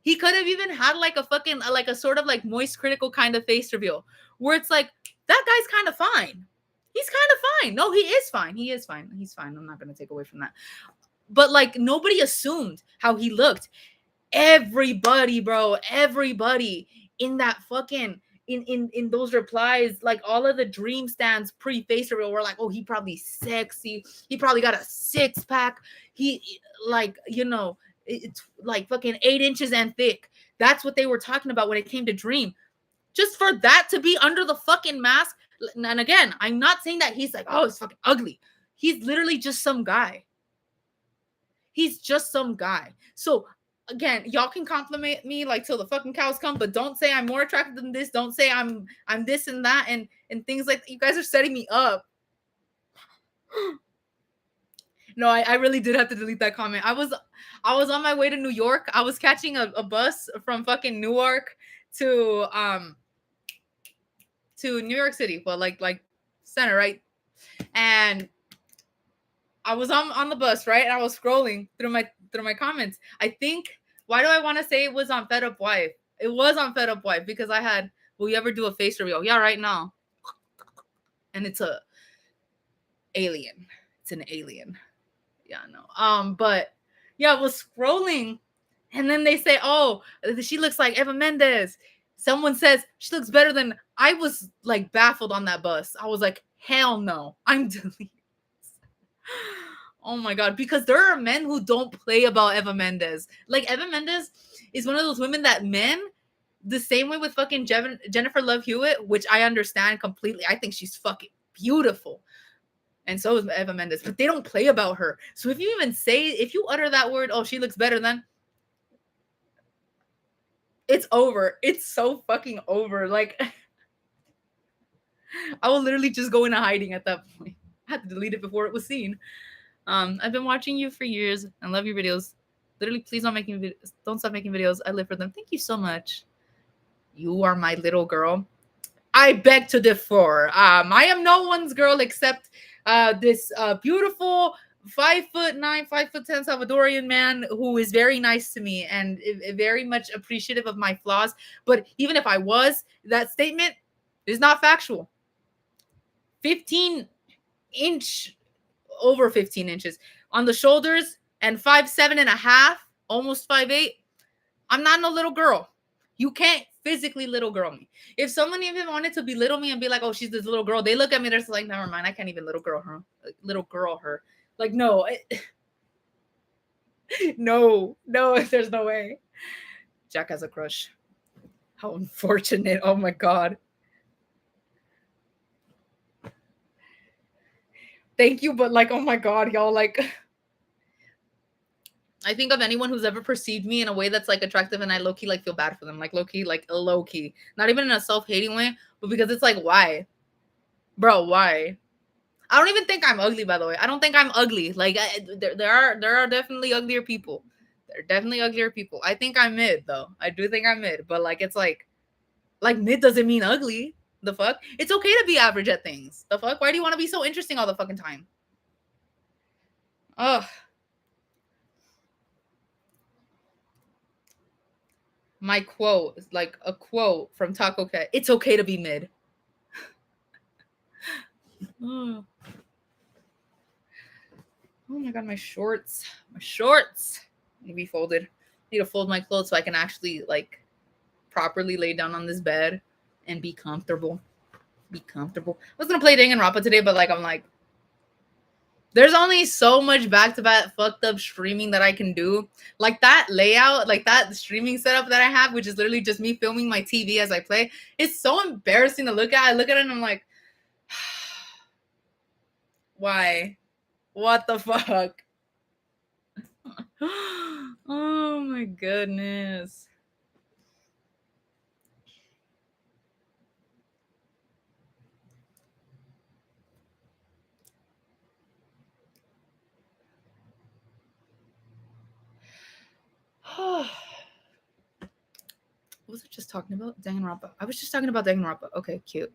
He could have even had like a fucking, like a sort of like moist critical kind of face reveal where it's like, that guy's kind of fine. He's kind of fine. No, he is fine. He is fine. He's fine. I'm not going to take away from that. But like nobody assumed how he looked. Everybody, bro, everybody in that fucking in those replies, like all of the Dream stands pre-face reveal were like, oh, he probably sexy. He probably got a 6-pack. He like, you know, it's like fucking 8 inches and thick. That's what they were talking about when it came to Dream. Just for that to be under the fucking mask. And again, I'm not saying that he's like, oh, it's fucking ugly. He's literally just some guy. He's just some guy. So again, y'all can compliment me like till the fucking cows come, but don't say I'm more attractive than this. Don't say I'm this and that and things like that. You guys are setting me up. No, I really did have to delete that comment. I was on my way to New York. I was catching a bus from fucking Newark to New York City. Well, like center, right? And I was on the bus, right? And I was scrolling through my comments. I think, why do I want to say it was on Fed Up Wife? It was on Fed Up Wife because I had, will you ever do a face reveal? Yeah, right now. And it's a alien. It's an alien. Yeah, no. But yeah, I was scrolling and then they say, oh, she looks like Eva Mendes. Someone says she looks better than, I was like baffled on that bus. I was like, hell no, I'm deleting. Oh my god, because there are men who don't play about Eva Mendes. Like Eva Mendes is one of those women that men, the same way with fucking Jennifer Love Hewitt, which I understand completely. I think she's fucking beautiful. And so is Eva Mendes, but they don't play about her. So if you utter that word, oh, she looks better than, it's over. It's so fucking over. Like, I will literally just go into hiding at that point. I had to delete it before it was seen. I've been watching you for years and love your videos. Literally, please don't stop making videos. I live for them. Thank you so much. You are my little girl. I beg to differ. I am no one's girl except this beautiful 5'9", 5'10" Salvadorian man who is very nice to me and very much appreciative of my flaws. But even if I was, that statement is not factual. over 15 inches on the shoulders and 5'7.5", almost 5'8". I'm not no little girl. You can't physically little girl me. If someone even wanted to belittle me and be like, "Oh, she's this little girl," they look at me. They're just like, "Never mind. I can't even little girl her. Like, no, no. There's no way. Jack has a crush. How unfortunate. Oh my god. Thank you, but like, oh my god, y'all, like. I think of anyone who's ever perceived me in a way that's like attractive, and I low-key like feel bad for them. Like low-key, not even in a self-hating way, but because it's like, why, bro? Why? I don't even think I'm ugly, by the way. I don't think I'm ugly. Like, there are definitely uglier people. There are definitely uglier people. I think I'm mid, though. I do think I'm mid, but like, it's like mid doesn't mean ugly. The fuck? It's okay to be average at things. The fuck? Why do you want to be so interesting all the fucking time? Ugh. My quote is like a quote from Taco Cat. It's okay to be mid. Oh my god, my shorts. Need to be folded. I need to fold my clothes so I can actually like properly lay down on this bed and be comfortable. I was gonna play Danganronpa today, but like, I'm like, there's only so much back-to-back fucked up streaming that I can do. Like that layout, like that streaming setup that I have, which is literally just me filming my TV as I play. It's so embarrassing to look at. I look at it and I'm like, why? What the fuck? Oh my goodness. What was I just talking about? Danganronpa. I was just talking about Danganronpa. Okay, cute.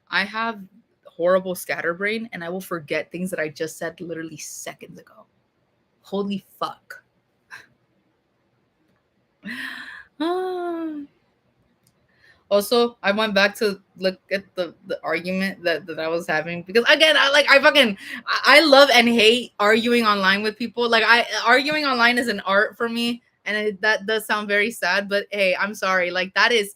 I have horrible scatterbrain and I will forget things that I just said literally seconds ago. Holy fuck. Also, I went back to look at the argument that I was having because again, I love and hate arguing online with people. Like, arguing online is an art for me, and that does sound very sad. But hey, I'm sorry. Like, that is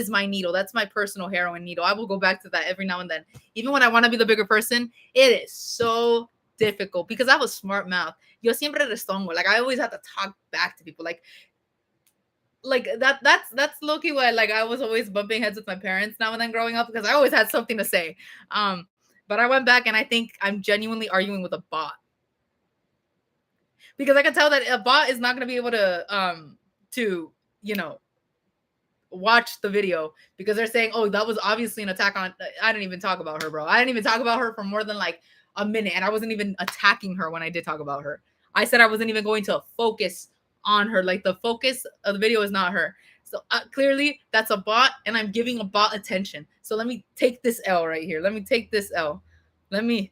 my needle. That's my personal heroin needle. I will go back to that every now and then, even when I want to be the bigger person. It is so difficult because I have a smart mouth. Yo siempre respongo. Like, I always have to talk back to people. Like that's low-key why like I was always bumping heads with my parents now and then growing up because I always had something to say. But I went back and I think I'm genuinely arguing with a bot. Because I can tell that a bot is not gonna be able to, you know, watch the video because they're saying, oh, that was obviously an attack on. I didn't even talk about her, bro. I didn't even talk about her for more than like a minute, and I wasn't even attacking her when I did talk about her. I said I wasn't even going to focus on her. Like, the focus of the video is not her. So clearly that's a bot, and I'm giving a bot attention. So let me take this L right here. Let me take this L. Let me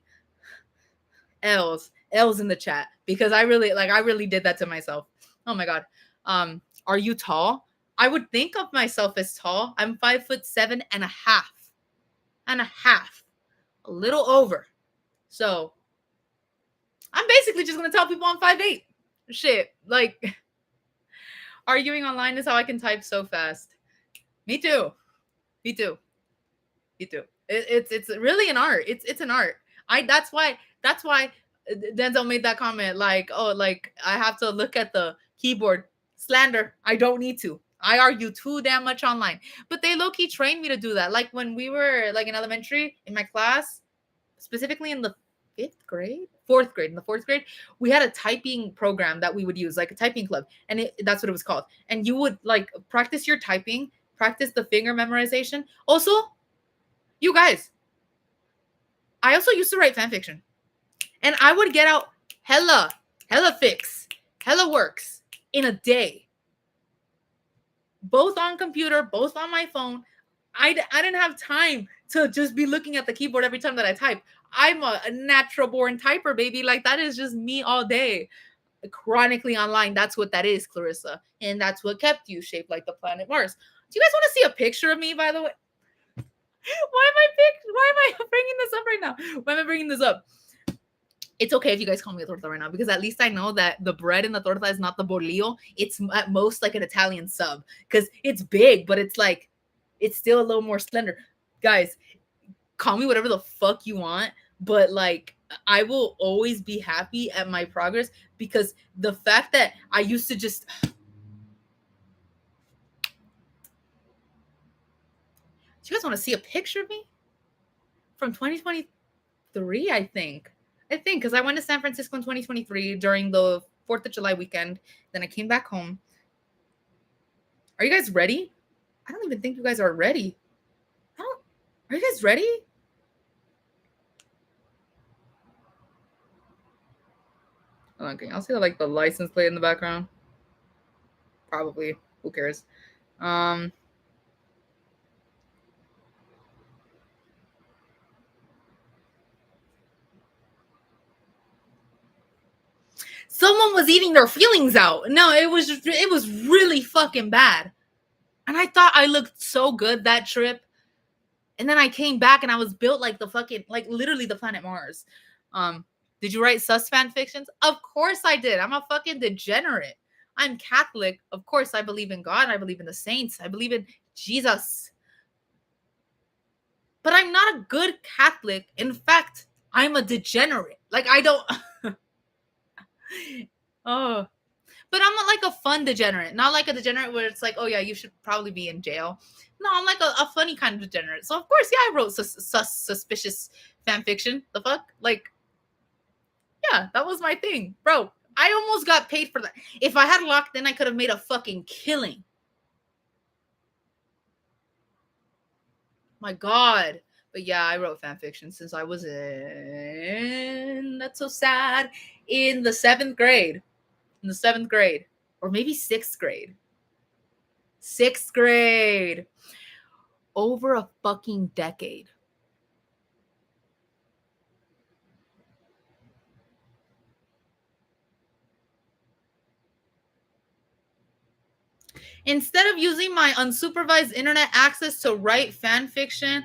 L's in the chat because I really did that to myself. Oh my god. Are you tall? I would think of myself as tall. I'm 5'7.5", a little over. So I'm basically just gonna tell people I'm 5'8". Shit, like, arguing online is how I can type so fast. Me too. It's really an art. It's an art. That's why Denzel made that comment. Like, oh, like I have to look at the keyboard. Slander. I don't need to. I argue too damn much online. But they low-key trained me to do that. Like when we were like in elementary in my class, specifically in the fifth grade, fourth grade. In the fourth grade, we had a typing program that we would use, like a typing club, and that's what it was called. And you would like practice your typing, practice the finger memorization. Also, you guys, I also used to write fan fiction, and I would get out hella fix, hella works in a day, both on computer, both on my phone. I didn't have time to just be looking at the keyboard every time that I type. I'm a natural born typer, baby. Like that is just me all day. Chronically online. That's what that is, Clarissa. And that's what kept you shaped like the planet Mars. Do you guys want to see a picture of me, by the way? Why am I bringing this up right now? Why am I bringing this up? It's okay if you guys call me a torta right now, because at least I know that the bread in the torta is not the bolillo. It's at most like an Italian sub, because it's big, but it's like, it's still a little more slender. Guys, call me whatever the fuck you want, but like, I will always be happy at my progress, because the fact that I used to just... Do you guys want to see a picture of me from 2023? I think, because I went to San Francisco in 2023 during the 4th of July weekend. Then I came back home. Are you guys ready? I don't even think you guys are ready. Are you guys ready? Hold on, can y'all see like the license plate in the background? Probably. Who cares? Someone was eating their feelings out. No, it was really fucking bad. And I thought I looked so good that trip. And then I came back and I was built like the fucking, like literally the planet Mars. Did you write sus fan fictions? Of course I did. I'm a fucking degenerate. I'm Catholic. Of course I believe in God. I believe in the saints. I believe in Jesus. But I'm not a good Catholic. In fact, I'm a degenerate. Like I don't... Oh, but I'm like a fun degenerate, not like a degenerate where it's like, oh yeah, you should probably be in jail. No, I'm like a funny kind of degenerate. So of course, yeah, I wrote suspicious fan fiction. The fuck, like, yeah, that was my thing, bro. I almost got paid for that. If I had locked in, I could have made a fucking killing. My God. But yeah, I wrote fan fiction since I was in... That's so sad. In the 7th grade. In the 7th grade. Or maybe 6th grade. 6th grade. Over a fucking decade. Instead of using my unsupervised internet access to write fan fiction,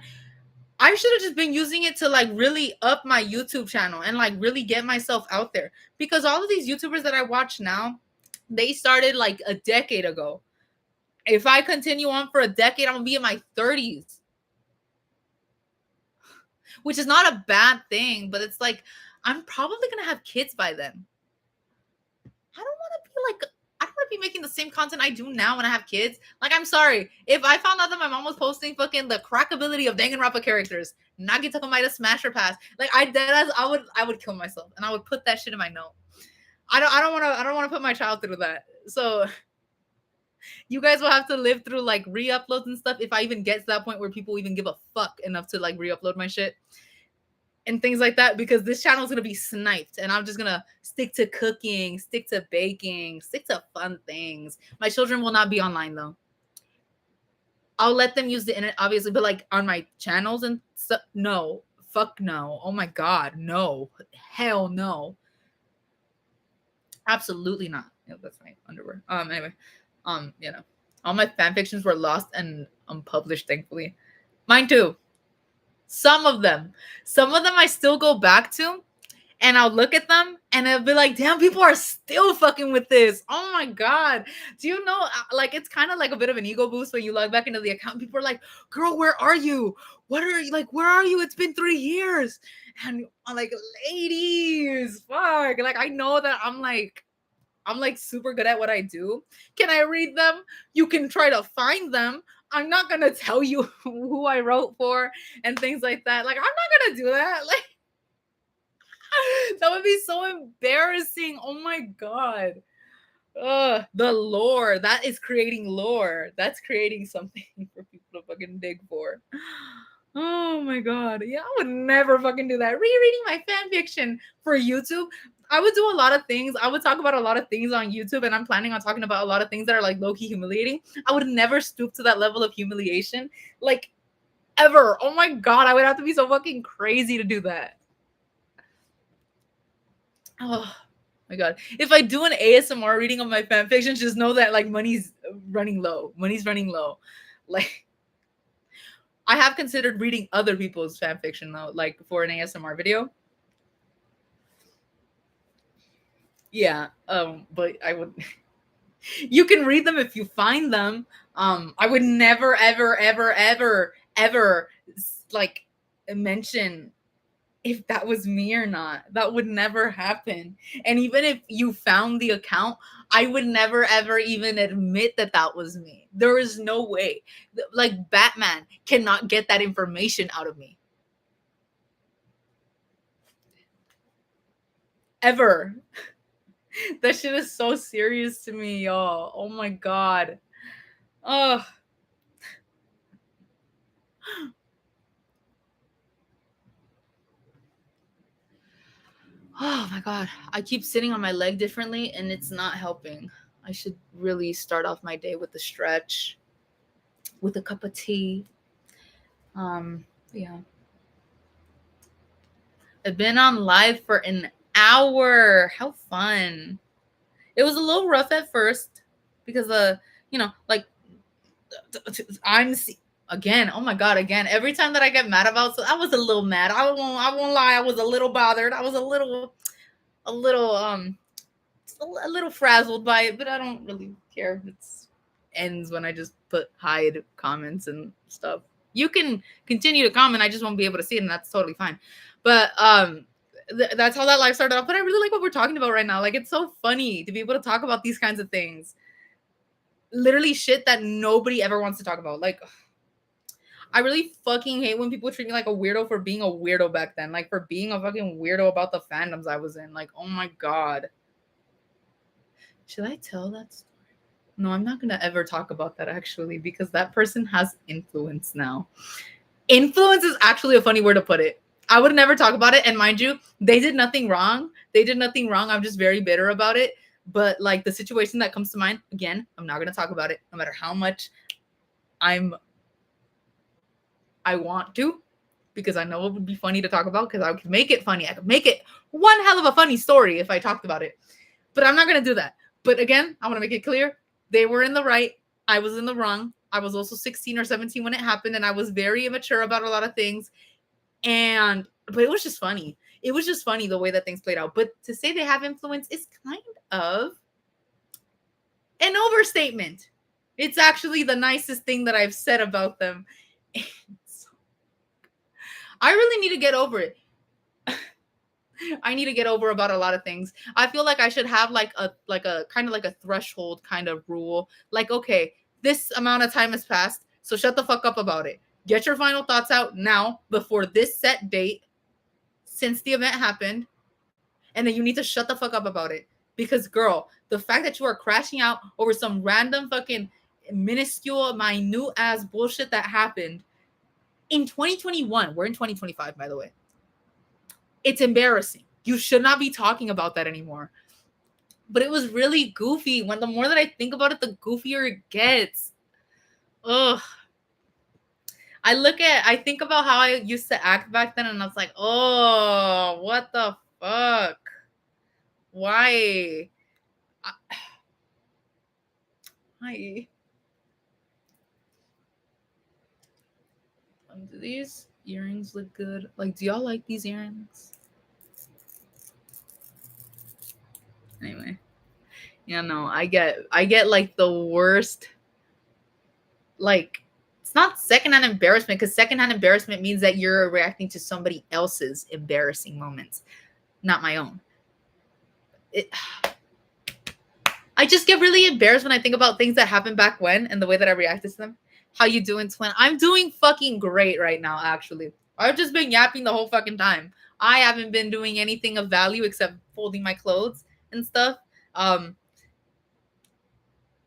I should have just been using it to like really up my YouTube channel and like really get myself out there. Because all of these YouTubers that I watch now, they started like a decade ago. If I continue on for a decade, I'm gonna be in my 30s. Which is not a bad thing, but it's like, I'm probably gonna have kids by then. I don't want to be like... I don't want to be making the same content I do now when I have kids. Like, I'm sorry. If I found out that my mom was posting fucking the crackability of Danganronpa characters, Nagitaka might have smashed her past. Like, I would kill myself, and I would put that shit in my note. I don't want to put my child through that. So you guys will have to live through like re-uploads and stuff if I even get to that point where people even give a fuck enough to like re-upload my shit and things like that, because this channel is going to be sniped and I'm just going to stick to cooking, stick to baking, stick to fun things. My children will not be online though. I'll let them use the internet, obviously, but like on my channels and stuff, no. Fuck no. Oh my God, no. Hell no. Absolutely not. Yeah, that's my underwear. Anyway, you know, all my fan fictions were lost and unpublished, thankfully. Mine too. Some of them I still go back to, and I'll look at them and I'll be like, damn, people are still fucking with this. Oh my God. Do you know, like, it's kind of like a bit of an ego boost when you log back into the account. People are like, girl, where are you? What are you, like, where are you? It's been 3 years. And I'm like, ladies, fuck. Like, I know that I'm like super good at what I do. Can I read them? You can try to find them. I'm not going to tell you who I wrote for and things like that. Like, I'm not going to do that. Like, That would be so embarrassing. Oh my god. The lore. That is creating lore. That's creating something for people to fucking dig for. Oh my god. Yeah, I would never fucking do that. Rereading my fan fiction for YouTube. I would do a lot of things. I would talk about a lot of things on YouTube, and I'm planning on talking about a lot of things that are like low-key humiliating. I would never stoop to that level of humiliation. Like ever. Oh my god, I would have to be so fucking crazy to do that. Oh my god. If I do an ASMR reading of my fan fiction, just know that like money's running low. Money's running low. Like I have considered reading other people's fan fiction though, like for an ASMR video. Yeah. But I would you can read them if you find them. I would never, ever, ever, ever, ever like mention if that was me or not. That would never happen. And even if you found the account, I would never ever even admit that that was me. There is no way. Like Batman cannot get that information out of me. Ever. That shit is so serious to me, y'all. Oh my god. Oh. Oh my god. I keep sitting on my leg differently and it's not helping. I should really start off my day with a stretch, with a cup of tea. Yeah. I've been on live for an hour. How fun. It was a little rough at first because like I'm again, oh my god, again. Every time that I get mad about so I was a little mad. I won't lie, I was a little bothered. I was a little a little frazzled by it, but I don't really care. It's ends when I just put hide comments and stuff. You can continue to comment, I just won't be able to see it, and that's totally fine. But that's how that live started off. But I really like what we're talking about right now. Like it's so funny to be able to talk about these kinds of things. Literally shit that nobody ever wants to talk about. Like I really fucking hate when people treat me like a weirdo for being a weirdo back then. Like for being a fucking weirdo about the fandoms I was in. Like, oh my god. Should I tell that story? No, I'm not going to ever talk about that actually because that person has influence now. Influence is actually a funny word to put it. I would never talk about it. And mind you, they did nothing wrong. They did nothing wrong. I'm just very bitter about it. But like the situation that comes to mind, again, I'm not going to talk about it no matter how much I want to, because I know it would be funny to talk about because I could make it funny. I could make it one hell of a funny story if I talked about it. But I'm not going to do that. But again, I want to make it clear. They were in the right. I was in the wrong. I was also 16 or 17 when it happened. And I was very immature about a lot of things. But it was just funny. It was just funny the way that things played out. But to say they have influence is kind of an overstatement. It's actually the nicest thing that I've said about them. I really need to get over it. I need to get over about a lot of things. I feel like I should have like a kind of like a threshold kind of rule. Like, okay, this amount of time has passed, so shut the fuck up about it. Get your final thoughts out now before this set date since the event happened. And then you need to shut the fuck up about it. Because girl, the fact that you are crashing out over some random fucking minuscule, minute ass bullshit that happened in 2021, we're in 2025, by the way. It's embarrassing. You should not be talking about that anymore. But it was really goofy. When the more that I think about it, the goofier it gets. Ugh. I think about how I used to act back then, and I was like, oh, what the fuck? Why? Hi. Do these earrings look good? Like, do y'all like these earrings? Anyway. Yeah, no, I get like the worst, like, it's not secondhand embarrassment, because secondhand embarrassment means that you're reacting to somebody else's embarrassing moments, not my own. I just get really embarrassed when I think about things that happened back when and the way that I reacted to them. How you doing, twin? I'm doing fucking great right now, actually. I've just been yapping the whole fucking time. I haven't been doing anything of value except folding my clothes and stuff.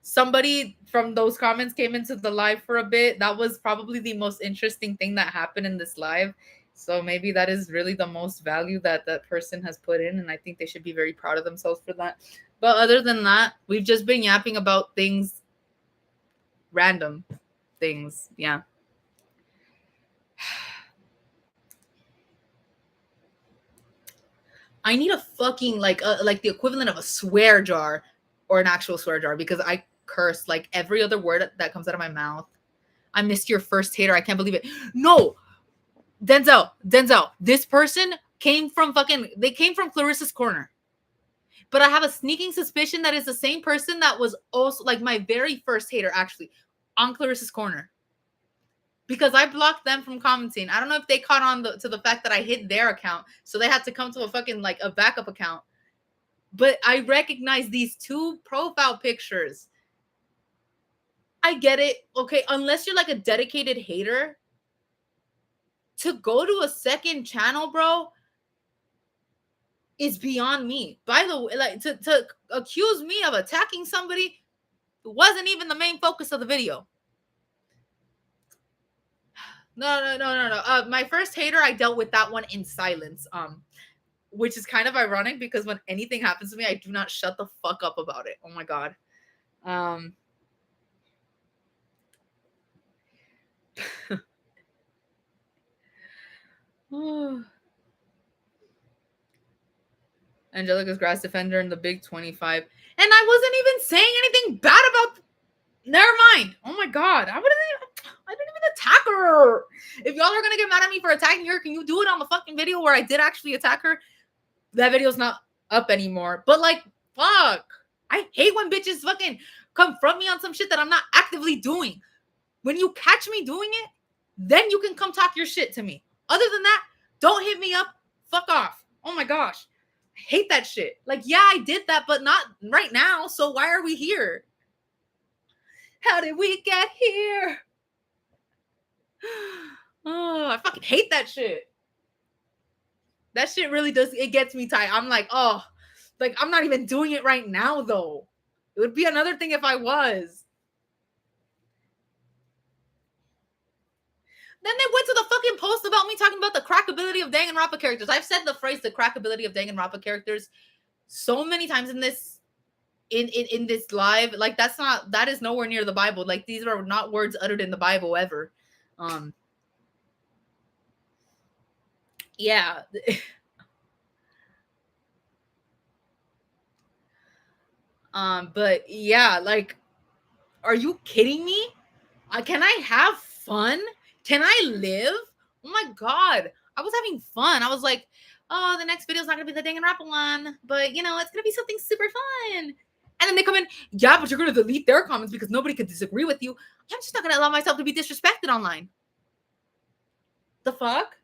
Somebody from those comments came into the live for a bit. That was probably the most interesting thing that happened in this live. So maybe that is really the most value that that person has put in. And I think they should be very proud of themselves for that. But other than that, we've just been yapping about things, random things. Yeah. I need a fucking like the equivalent of a swear jar or an actual swear jar because I curse like every other word that comes out of my mouth. I missed your first hater. I can't believe it. No, Denzel. This person they came from Clarissa's Corner. But I have a sneaking suspicion that it's the same person that was also like my very first hater actually on Clarissa's Corner. Because I blocked them from commenting. I don't know if they caught on to the fact that I hit their account, so they had to come to a fucking like a backup account. But I recognize these two profile pictures. I get it. Okay, unless you're like a dedicated hater, to go to a second channel, bro, is beyond me. By the way, like to accuse me of attacking somebody wasn't even the main focus of the video. No. My first hater, I dealt with that one in silence. Which is kind of ironic because when anything happens to me, I do not shut the fuck up about it. Oh my god. Angelica's grass defender in the Big 25. And I wasn't even saying anything bad about. Never mind. Oh my god. I didn't even attack her. If y'all are gonna get mad at me for attacking her, can you do it on the fucking video where I did actually attack her? That video's not up anymore. But like, fuck. I hate when bitches fucking confront me on some shit that I'm not actively doing. When you catch me doing it, then you can come talk your shit to me. Other than that, don't hit me up. Fuck off. Oh my gosh. I hate that shit. Like, yeah, I did that, but not right now. So why are we here? How did we get here? Oh, I fucking hate that shit. That shit really does. It gets me tight. I'm like, oh, like I'm not even doing it right now, though. It would be another thing if I was. Then they went to the fucking post about me talking about the crackability of Danganronpa characters. I've said the phrase the crackability of Danganronpa characters so many times in this in this live. Like that is nowhere near the Bible. Like these are not words uttered in the Bible ever. Yeah. But yeah, like, are you kidding me? Can I have fun? Can I live? Oh my god. I was having fun. I was like, oh, the next video is not gonna be the Danganronpa one, but you know, it's gonna be something super fun. And then they come in, yeah, but you're gonna delete their comments because nobody could disagree with you. I'm just not gonna allow myself to be disrespected online. The fuck?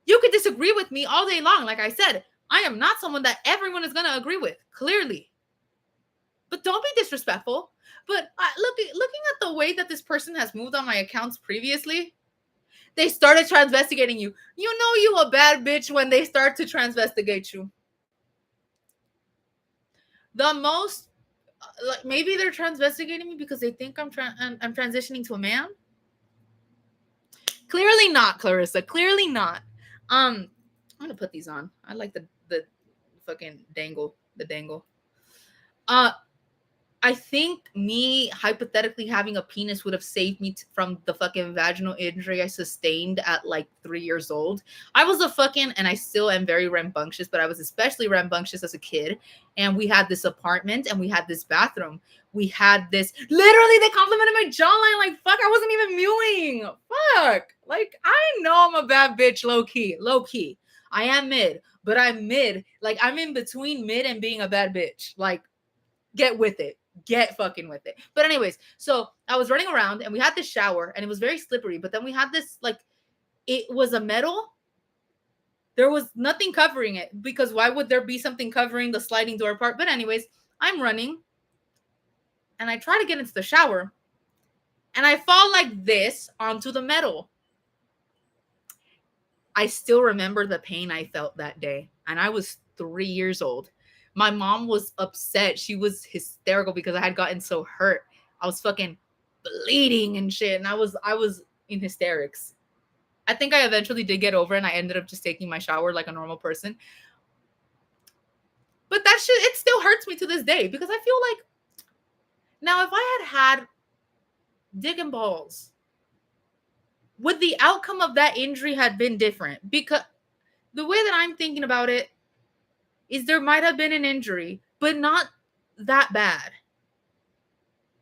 You could disagree with me all day long. Like I said, I am not someone that everyone is gonna agree with, clearly. But don't be disrespectful. But looking at the way that this person has moved on my accounts previously, they started transvestigating you. You know you a bad bitch when they start to transvestigate you. The most, like maybe they're transvestigating me because they think I'm transitioning to a man. Clearly not, Clarissa. Clearly not. I'm gonna put these on. I like the fucking dangle. The dangle. I think me hypothetically having a penis would have saved me from the fucking vaginal injury I sustained at like 3 years old. I was and I still am very rambunctious, but I was especially rambunctious as a kid. And we had this apartment and we had this bathroom. We had this, literally they complimented my jawline. Like, fuck, I wasn't even mewing. Fuck. Like, I know I'm a bad bitch, low key. I am mid, but I'm mid. Like, I'm in between mid and being a bad bitch. Like, get with it. Get fucking with it. But anyways, so I was running around and we had this shower and it was very slippery, but then we had this, like, it was a metal. There was nothing covering it because why would there be something covering the sliding door part? But anyways, I'm running and I try to get into the shower and I fall like this onto the metal. I still remember the pain I felt that day. And I was 3 years old. My mom was upset. She was hysterical because I had gotten so hurt. I was fucking bleeding and shit. And I was in hysterics. I think I eventually did get over it, and I ended up just taking my shower like a normal person. But that shit, it still hurts me to this day because I feel like now if I had dick and balls, would the outcome of that injury had been different? Because the way that I'm thinking about it is there might have been an injury, but not that bad.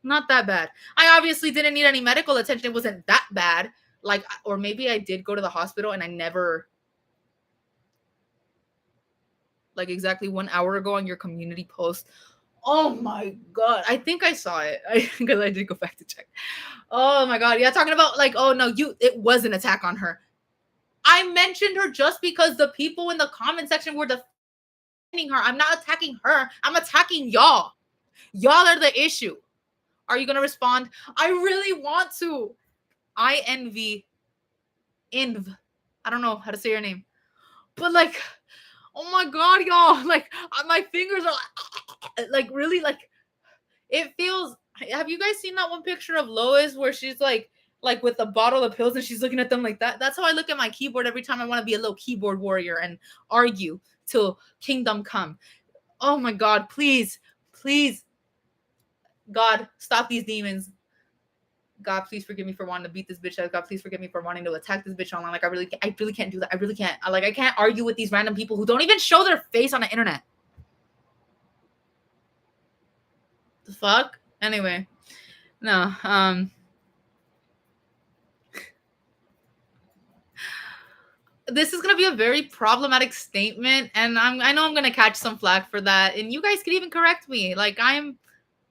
Not that bad. I obviously didn't need any medical attention. It wasn't that bad. Like, or maybe I did go to the hospital and I never, like exactly 1 hour ago on your community post. Oh my God. I think I saw it because I did go back to check. Oh my God. Yeah. Talking about like, oh no, it was an attack on her. I mentioned her just because the people in the comment section were defending her. I'm not attacking her. I'm attacking y'all. Y'all are the issue. Are you going to respond? I really want to. I envy Inv. I don't know how to say your name. But like, oh my God, y'all. Like, my fingers are like really like, it feels. Have you guys seen that one picture of Lois where she's like with a bottle of pills and she's looking at them like that? That's how I look at my keyboard every time I want to be a little keyboard warrior and argue till kingdom come. Oh my God, please, please, God, stop these demons. God, please forgive me for wanting to beat this bitch up. God, please forgive me for wanting to attack this bitch online. Like, I really can't do that. I really can't. I can't argue with these random people who don't even show their face on the internet. The fuck? Anyway, no. This is gonna be a very problematic statement, and I know I'm gonna catch some flack for that. And you guys can even correct me. Like, I'm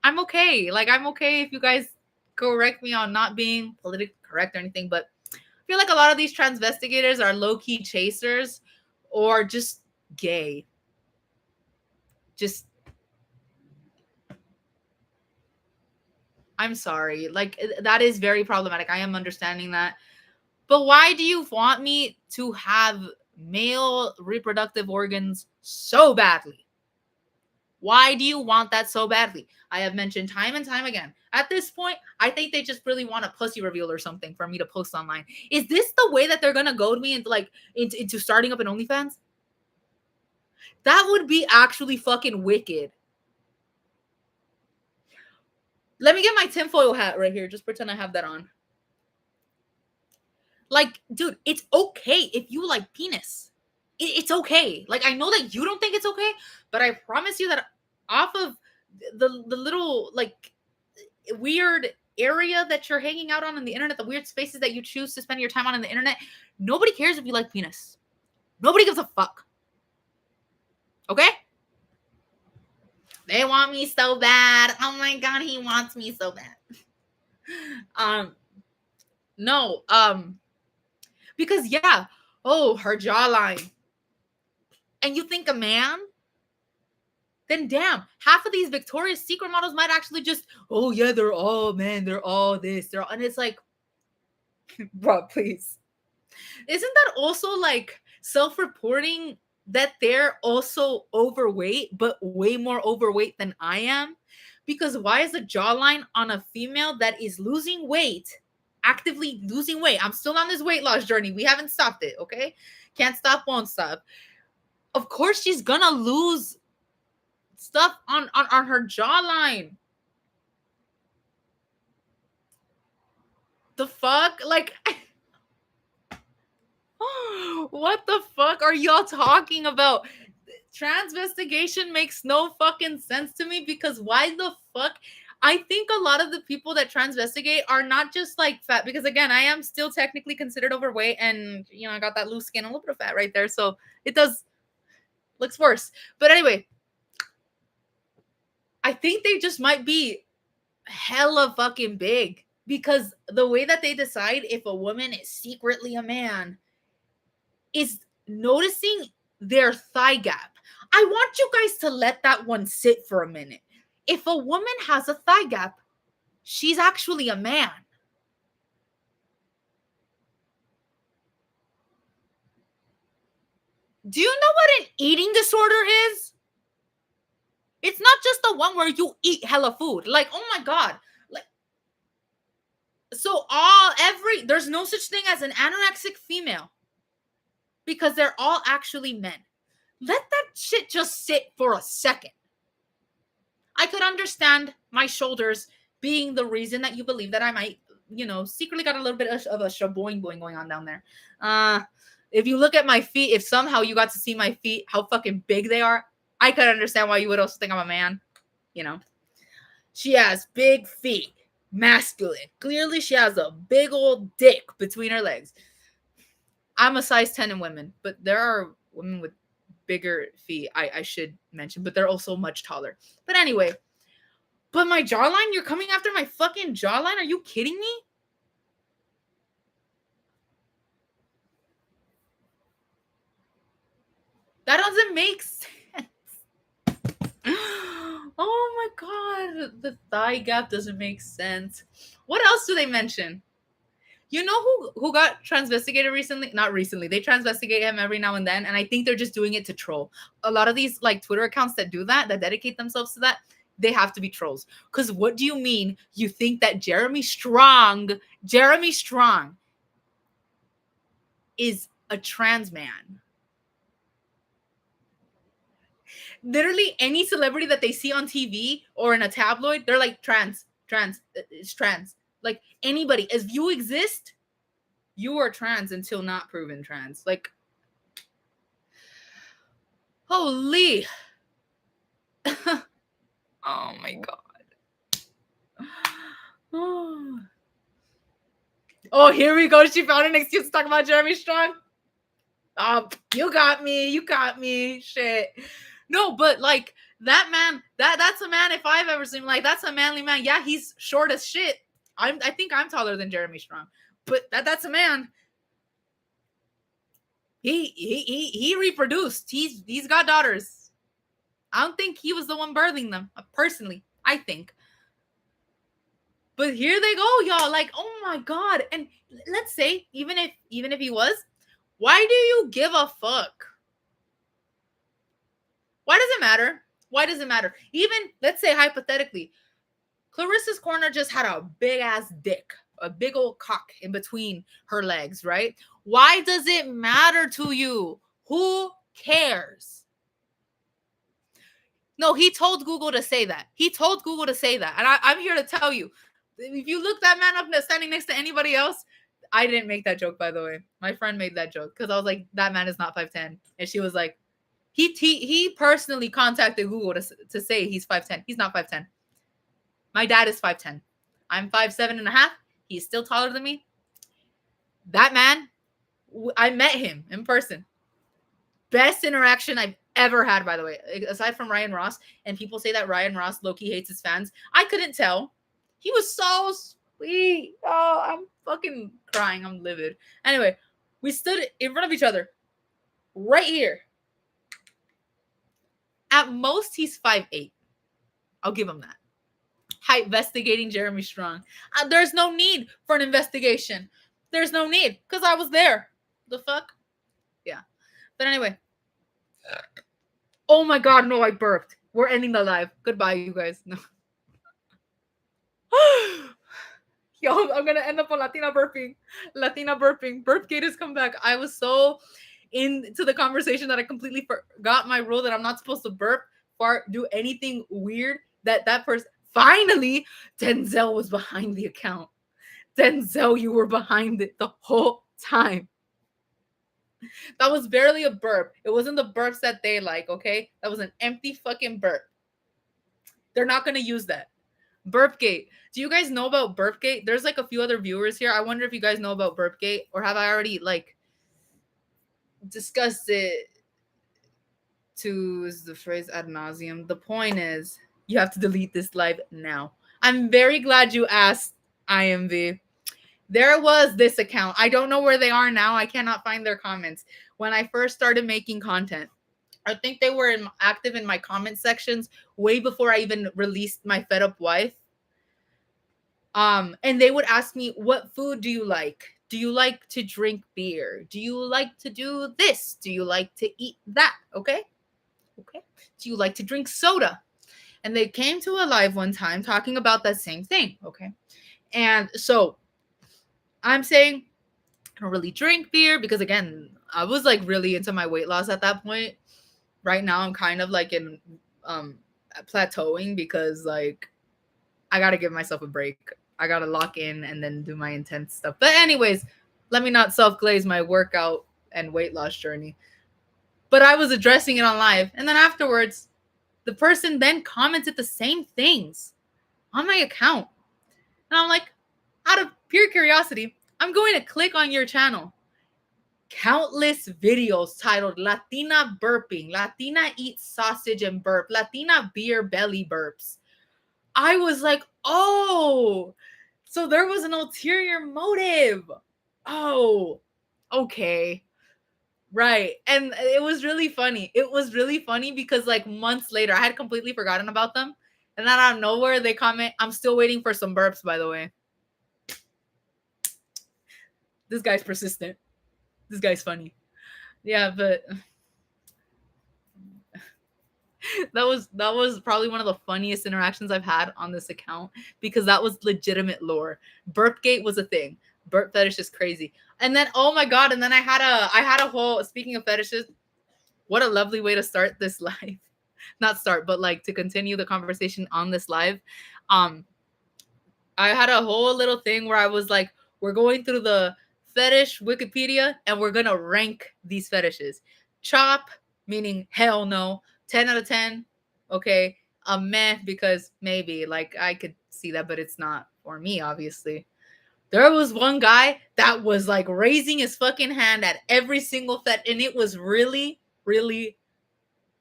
okay. Like, I'm okay if you guys correct me on not being politically correct or anything, but I feel like a lot of these transvestigators are low-key chasers or just gay. Just, I'm sorry. Like, that is very problematic. I am understanding that. But why do you want me to have male reproductive organs so badly? Why do you want that so badly? I have mentioned time and time again. At this point, I think they just really want a pussy reveal or something for me to post online. Is this the way that they're gonna goad me into into starting up an OnlyFans? That would be actually fucking wicked. Let me get my tinfoil hat right here. Just pretend I have that on. Like, dude, it's okay if you like penis. It's okay. Like, I know that you don't think it's okay, but I promise you that off of the little like weird area that you're hanging out on the internet, the weird spaces that you choose to spend your time on the internet, nobody cares if you like penis. Nobody gives a fuck. Okay? They want me so bad. Oh my God, he wants me so bad. No, because yeah, oh, her jawline. And you think a man? Then damn, half of these Victoria's Secret models might actually just, oh yeah, they're all men, they're all this, they're all, and it's like, bro, please. Isn't that also like self-reporting that they're also overweight, but way more overweight than I am? Because why is the jawline on a female that is losing weight, actively losing weight? I'm still on this weight loss journey. We haven't stopped it, okay? Can't stop, won't stop. Of course, she's gonna lose stuff on her jawline. The fuck? Like, what the fuck are y'all talking about? Transvestigation makes no fucking sense to me because why the fuck? I think a lot of the people that transvestigate are not just like fat, because again, I am still technically considered overweight, and you know, I got that loose skin, a little bit of fat right there, so it does looks worse. But anyway, I think they just might be hella fucking big because the way that they decide if a woman is secretly a man is noticing their thigh gap. I want you guys to let that one sit for a minute. If a woman has a thigh gap, she's actually a man. Do you know what an eating disorder is? It's not just the one where you eat hella food. Like, oh my God. Like, so there's no such thing as an anorexic female because they're all actually men. Let that shit just sit for a second. I could understand my shoulders being the reason that you believe that I might, secretly got a little bit of a shaboing boing going on down there. If you look at my feet, if somehow you got to see my feet, how fucking big they are, I could understand why you would also think I'm a man. She has big feet, masculine. Clearly, she has a big old dick between her legs. I'm a size 10 in women, but there are women with bigger feet, I should mention, but they're also much taller. But anyway, but my jawline, you're coming after my fucking jawline? Are you kidding me? That doesn't make sense. Oh my God. The thigh gap doesn't make sense. What else do they mention? You know who got transvestigated recently? Not recently. They transvestigate him every now and then, and I think they're just doing it to troll. A lot of these like Twitter accounts that do that dedicate themselves to that, they have to be trolls. Because what do you mean you think that Jeremy Strong is a trans man? Literally any celebrity that they see on TV or in a tabloid, they're like it's trans. Like anybody, if you exist, you are trans until not proven trans. Like, holy. Oh my God. Oh, here we go. She found an excuse to talk about Jeremy Strong. Oh, you got me. Shit. No, but like that man, that's a man if I've ever seen. Like, that's a manly man. Yeah, he's short as shit. I think I'm taller than Jeremy Strong. But that's a man. He reproduced. He's got daughters. I don't think he was the one birthing them. Personally, I think. But here they go, y'all. Like, oh my God. And let's say, even if he was, why do you give a fuck? Why does it matter? Why does it matter? Even, let's say hypothetically, Clarissa's corner just had a big ass dick, a big old cock in between her legs, right? Why does it matter to you? Who cares? No, he told Google to say that. And I'm here to tell you, if you look that man up standing next to anybody else, I didn't make that joke, by the way. My friend made that joke because I was like, that man is not 5'10". And she was like, he personally contacted Google to say he's 5'10". He's not 5'10". My dad is 5'10". I'm 5'7.5". He's still taller than me. That man, I met him in person. Best interaction I've ever had, by the way, aside from Ryan Ross. And people say that Ryan Ross low-key hates his fans. I couldn't tell. He was so sweet. Oh, I'm fucking crying. I'm livid. Anyway, we stood in front of each other right here. At most, he's 5'8". I'll give him that. Height investigating Jeremy Strong. There's no need for an investigation. There's no need because I was there. The fuck? Yeah. But anyway. Oh my God, no, I burped. We're ending the live. Goodbye, you guys. No. Yo, I'm gonna end up on Latina burping. Burpgate has come back. I was so into the conversation that I completely forgot my rule that I'm not supposed to burp, fart, do anything weird. That person. Finally, Denzel was behind the account. Denzel, you were behind it the whole time. That was barely a burp. It wasn't the burps that they like, okay? That was an empty fucking burp. They're not going to use that. Burpgate. Do you guys know about Burpgate? There's like a few other viewers here. I wonder if you guys know about Burpgate, or have I already like discussed it to use the phrase ad nauseum. The point is, you have to delete this live now. I'm very glad you asked, IMV. There was this account. I don't know where they are now. I cannot find their comments. When I first started making content, I think they were active in my comment sections way before I even released my Fed Up Wife. And they would ask me, what food do you like? Do you like to drink beer? Do you like to do this? Do you like to eat that? Okay. Okay. Do you like to drink soda? And they came to a live one time talking about that same thing. Okay. And so I'm saying I don't really drink beer because, again, I was like really into my weight loss at that point. Right now, I'm kind of like in plateauing because like I got to give myself a break. I got to lock in and then do my intense stuff. But anyways, let me not self-glaze my workout and weight loss journey. But I was addressing it on live. And then afterwards, the person then commented the same things on my account. And I'm like, out of pure curiosity, I'm going to click on your channel. Countless videos titled Latina burping, Latina eats sausage and burp, Latina beer belly burps. I was like, oh, so there was an ulterior motive. Oh, okay. Right. And it was really funny. It was really funny because like months later, I had completely forgotten about them. And then out of nowhere, they comment, I'm still waiting for some burps, by the way. This guy's persistent. This guy's funny. Yeah, but that was probably one of the funniest interactions I've had on this account because that was legitimate lore. Burpgate was a thing. Burp fetish is crazy. And then oh my god, and then I had a whole, speaking of fetishes, what a lovely way to start this live. Not start, but like to continue the conversation on this live. I had a whole little thing where I was like, we're going through the fetish Wikipedia and we're gonna rank these fetishes. Chop, meaning hell no, 10 out of 10. Okay. A meh, because maybe like I could see that, but it's not for me, obviously. There was one guy that was like raising his fucking hand at every single fet, and it was really, really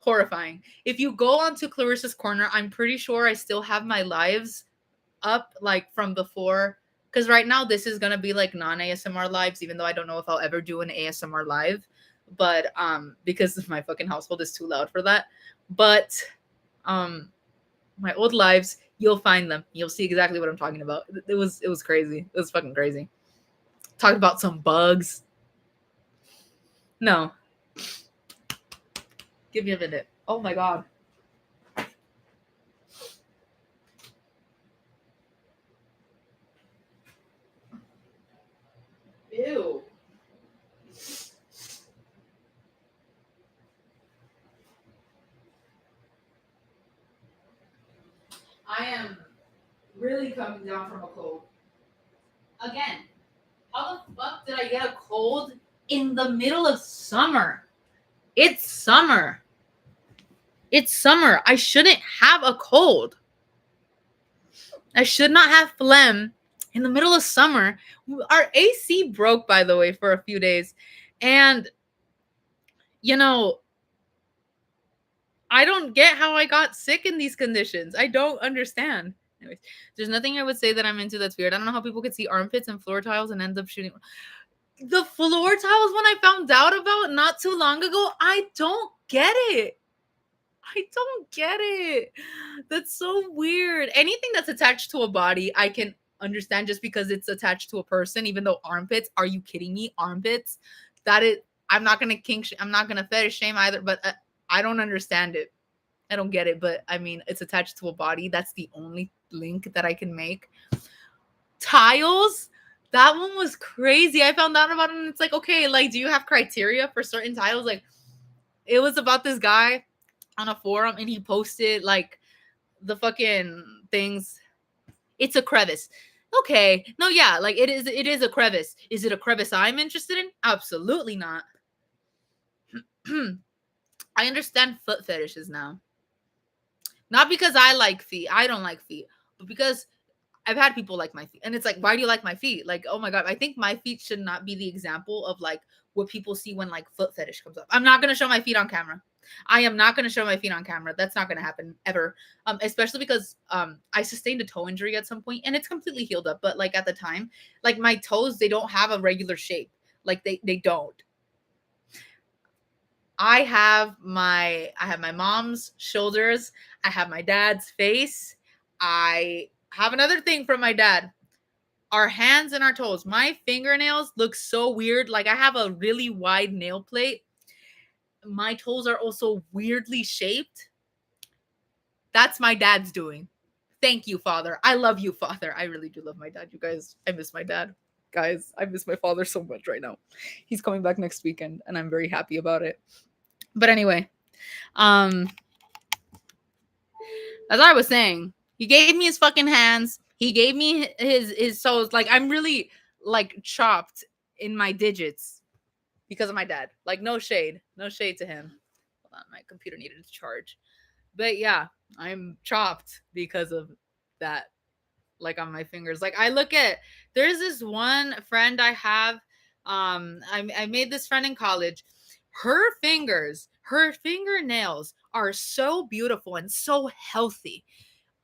horrifying. If you go onto Clarissa's Corner, I'm pretty sure I still have my lives up like from before, because right now this is gonna be like non-ASMR lives, even though I don't know if I'll ever do an ASMR live, but because my fucking household is too loud for that. But my old lives, you'll find them, you'll see exactly what I'm talking about. It was crazy. It was fucking crazy. Talked about some bugs. No, give me a minute. Oh my god. Ew. I am really coming down from a cold. Again, how the fuck did I get a cold in the middle of summer? It's summer. It's summer. I shouldn't have a cold. I should not have phlegm in the middle of summer. Our AC broke, by the way, for a few days. And, you know, I don't get how I got sick in these conditions. I don't understand. Anyways, there's nothing I would say that I'm into that's weird. I don't know how people could see armpits and floor tiles and end up shooting. The floor tiles, when I found out about not too long ago, I don't get it. I don't get it. That's so weird. Anything that's attached to a body, I can understand just because it's attached to a person, even though armpits, are you kidding me? Armpits? That is, I'm not going to I'm not going to fetish shame either, but I don't understand it. I don't get it, but I mean, it's attached to a body. That's the only link that I can make. Tiles? That one was crazy. I found out about it and it's like, okay, like, do you have criteria for certain titles? Like, it was about this guy on a forum and he posted like the fucking things. It's a crevice. Okay. No, yeah, like it is a crevice. Is it a crevice I'm interested in? Absolutely not. I understand foot fetishes now. Not because I like feet. I don't like feet, but because I've had people like my feet. And it's like, why do you like my feet? Like, oh my God, I think my feet should not be the example of like what people see when like foot fetish comes up. I'm not going to show my feet on camera. I am not going to show my feet on camera. That's not going to happen ever. Especially because I sustained a toe injury at some point and it's completely healed up. But like at the time, like my toes, they don't have a regular shape. Like they don't. I have my mom's shoulders. I have my dad's face. I have another thing from my dad. our hands and our toes. My fingernails look so weird. Like I have a really wide nail plate. My toes are also weirdly shaped. That's my dad's doing. Thank you, Father. I love you, Father. I really do love my dad. You guys, I miss my dad. Guys, I miss my father so much right now. He's coming back next weekend, and I'm very happy about it. But anyway, um, as I was saying, he gave me his fucking hands. He gave me his toes. Like I'm really like chopped in my digits because of my dad. Like no shade to him. Hold on, my computer needed to charge. But yeah, I'm chopped because of that. Like on my fingers. Like I look at, there's this one friend I have. I made this friend in college. Her fingernails are so beautiful and so healthy.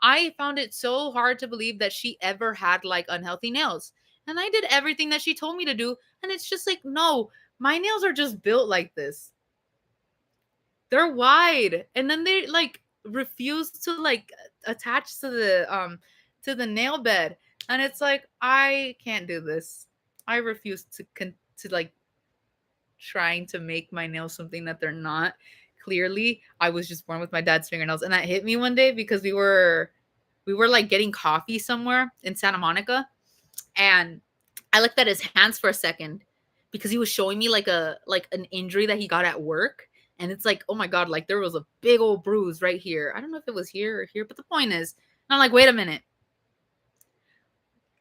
I found it so hard to believe that she ever had like unhealthy nails. And I did everything that she told me to do. And it's just like, no, my nails are just built like this. They're wide. And then they like refuse to like attach to the nail bed. And it's like, I can't do this. I refuse to like trying to make my nails something that they're not. Clearly, I was just born with my dad's fingernails. And that hit me one day because we were like getting coffee somewhere in Santa Monica, and I looked at his hands for a second because he was showing me like an injury that he got at work, and it's like, oh my god, like there was a big old bruise right here. I don't know if it was here or here, but the point is, I'm like, wait a minute,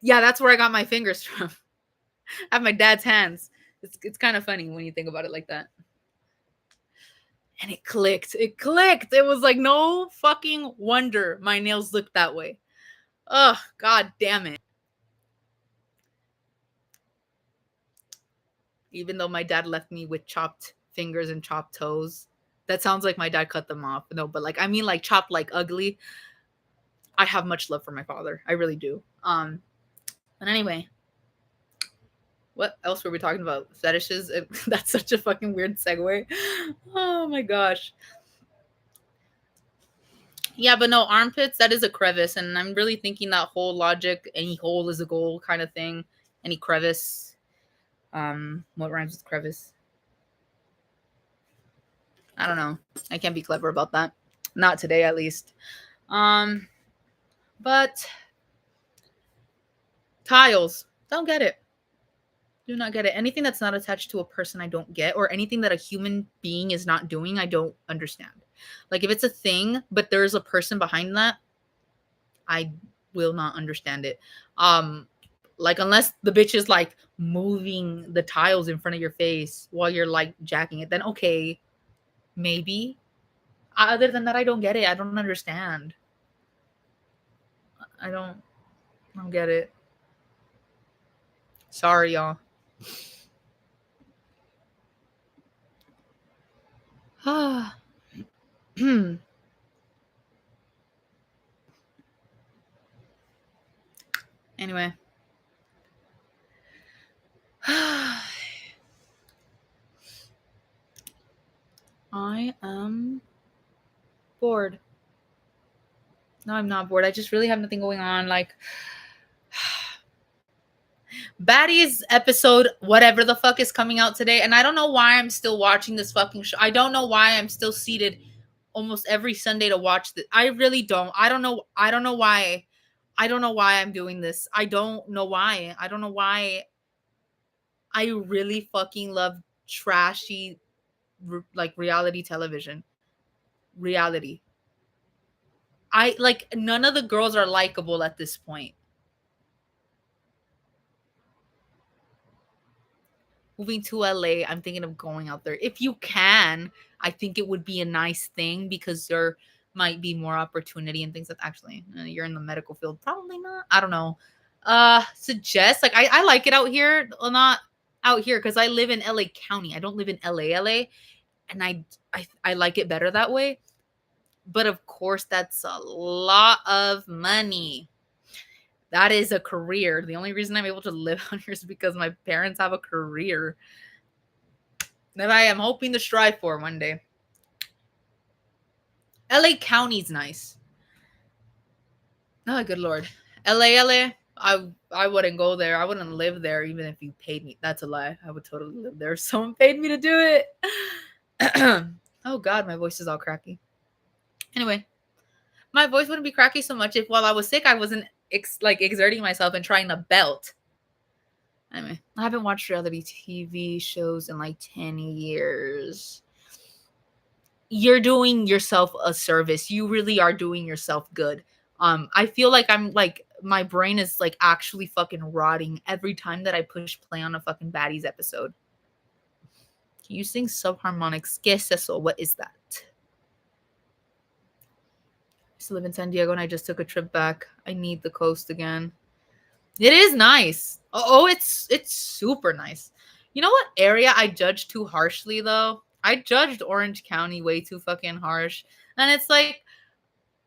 yeah, that's where I got my fingers from. I have my dad's hands. It's kind of funny when you think about it like that. And it clicked. It clicked. It was like no fucking wonder my nails looked that way. Oh, god damn it. Even though my dad left me with chopped fingers and chopped toes. That sounds like my dad cut them off. No, but like I mean like chopped like ugly. I have much love for my father. I really do. But anyway, what else were we talking about? Fetishes? That's such a fucking weird segue. Oh my gosh. Yeah, but no, armpits, that is a crevice. And I'm really thinking that whole logic, any hole is a goal kind of thing. Any crevice. What rhymes with crevice? I don't know. I can't be clever about that. Not today, at least. But tiles, don't get it. Do not get it. Anything that's not attached to a person, I don't get, or anything that a human being is not doing, I don't understand. Like if it's a thing, but there's a person behind that, I will not understand it. Like unless the bitch is like moving the tiles in front of your face while you're like jacking it, then okay, maybe. Other than that, I don't get it. I don't understand. I don't get it. Sorry, y'all. Anyway. I am bored. No, I'm not bored. I just really have nothing going on. Like, Baddies episode, whatever the fuck is coming out today. And I don't know why I'm still watching this fucking show. I don't know why I'm still seated almost every Sunday to watch this. I really don't. I don't know. I don't know why. I don't know why I'm doing this. I don't know why. I don't know why. I really fucking love trashy, like reality television. Reality. I like none of the girls are likable at this point. Moving to LA, I'm thinking of going out there. If you can, I think it would be a nice thing because there might be more opportunity and things that actually you're in the medical field. Probably not. I don't know. Suggest like I like it out here. Well, not out here because I live in LA County. I don't live in LA, and I like it better that way. But of course, that's a lot of money. That is a career. The only reason I'm able to live out here is because my parents have a career that I am hoping to strive for one day. LA County's nice. Oh, good Lord. LA. I wouldn't go there. I wouldn't live there even if you paid me. That's a lie. I would totally live there if someone paid me to do it. Oh God, my voice is all cracky. Anyway, my voice wouldn't be cracky so much if while I was sick I wasn't exerting myself and trying to belt. Anyway, I haven't watched reality TV shows in like 10 years. You're doing yourself a service. You really are doing yourself good. I feel like I'm like my brain is like actually fucking rotting every time that I push play on a fucking baddies episode. Can you sing subharmonics? ¿Qué es eso? What is that? I used to live in San Diego and I just took a trip back. I need the coast again. It is nice. Oh, it's super nice. You know what area I judged too harshly though? I judged Orange County way too fucking harsh. And it's like,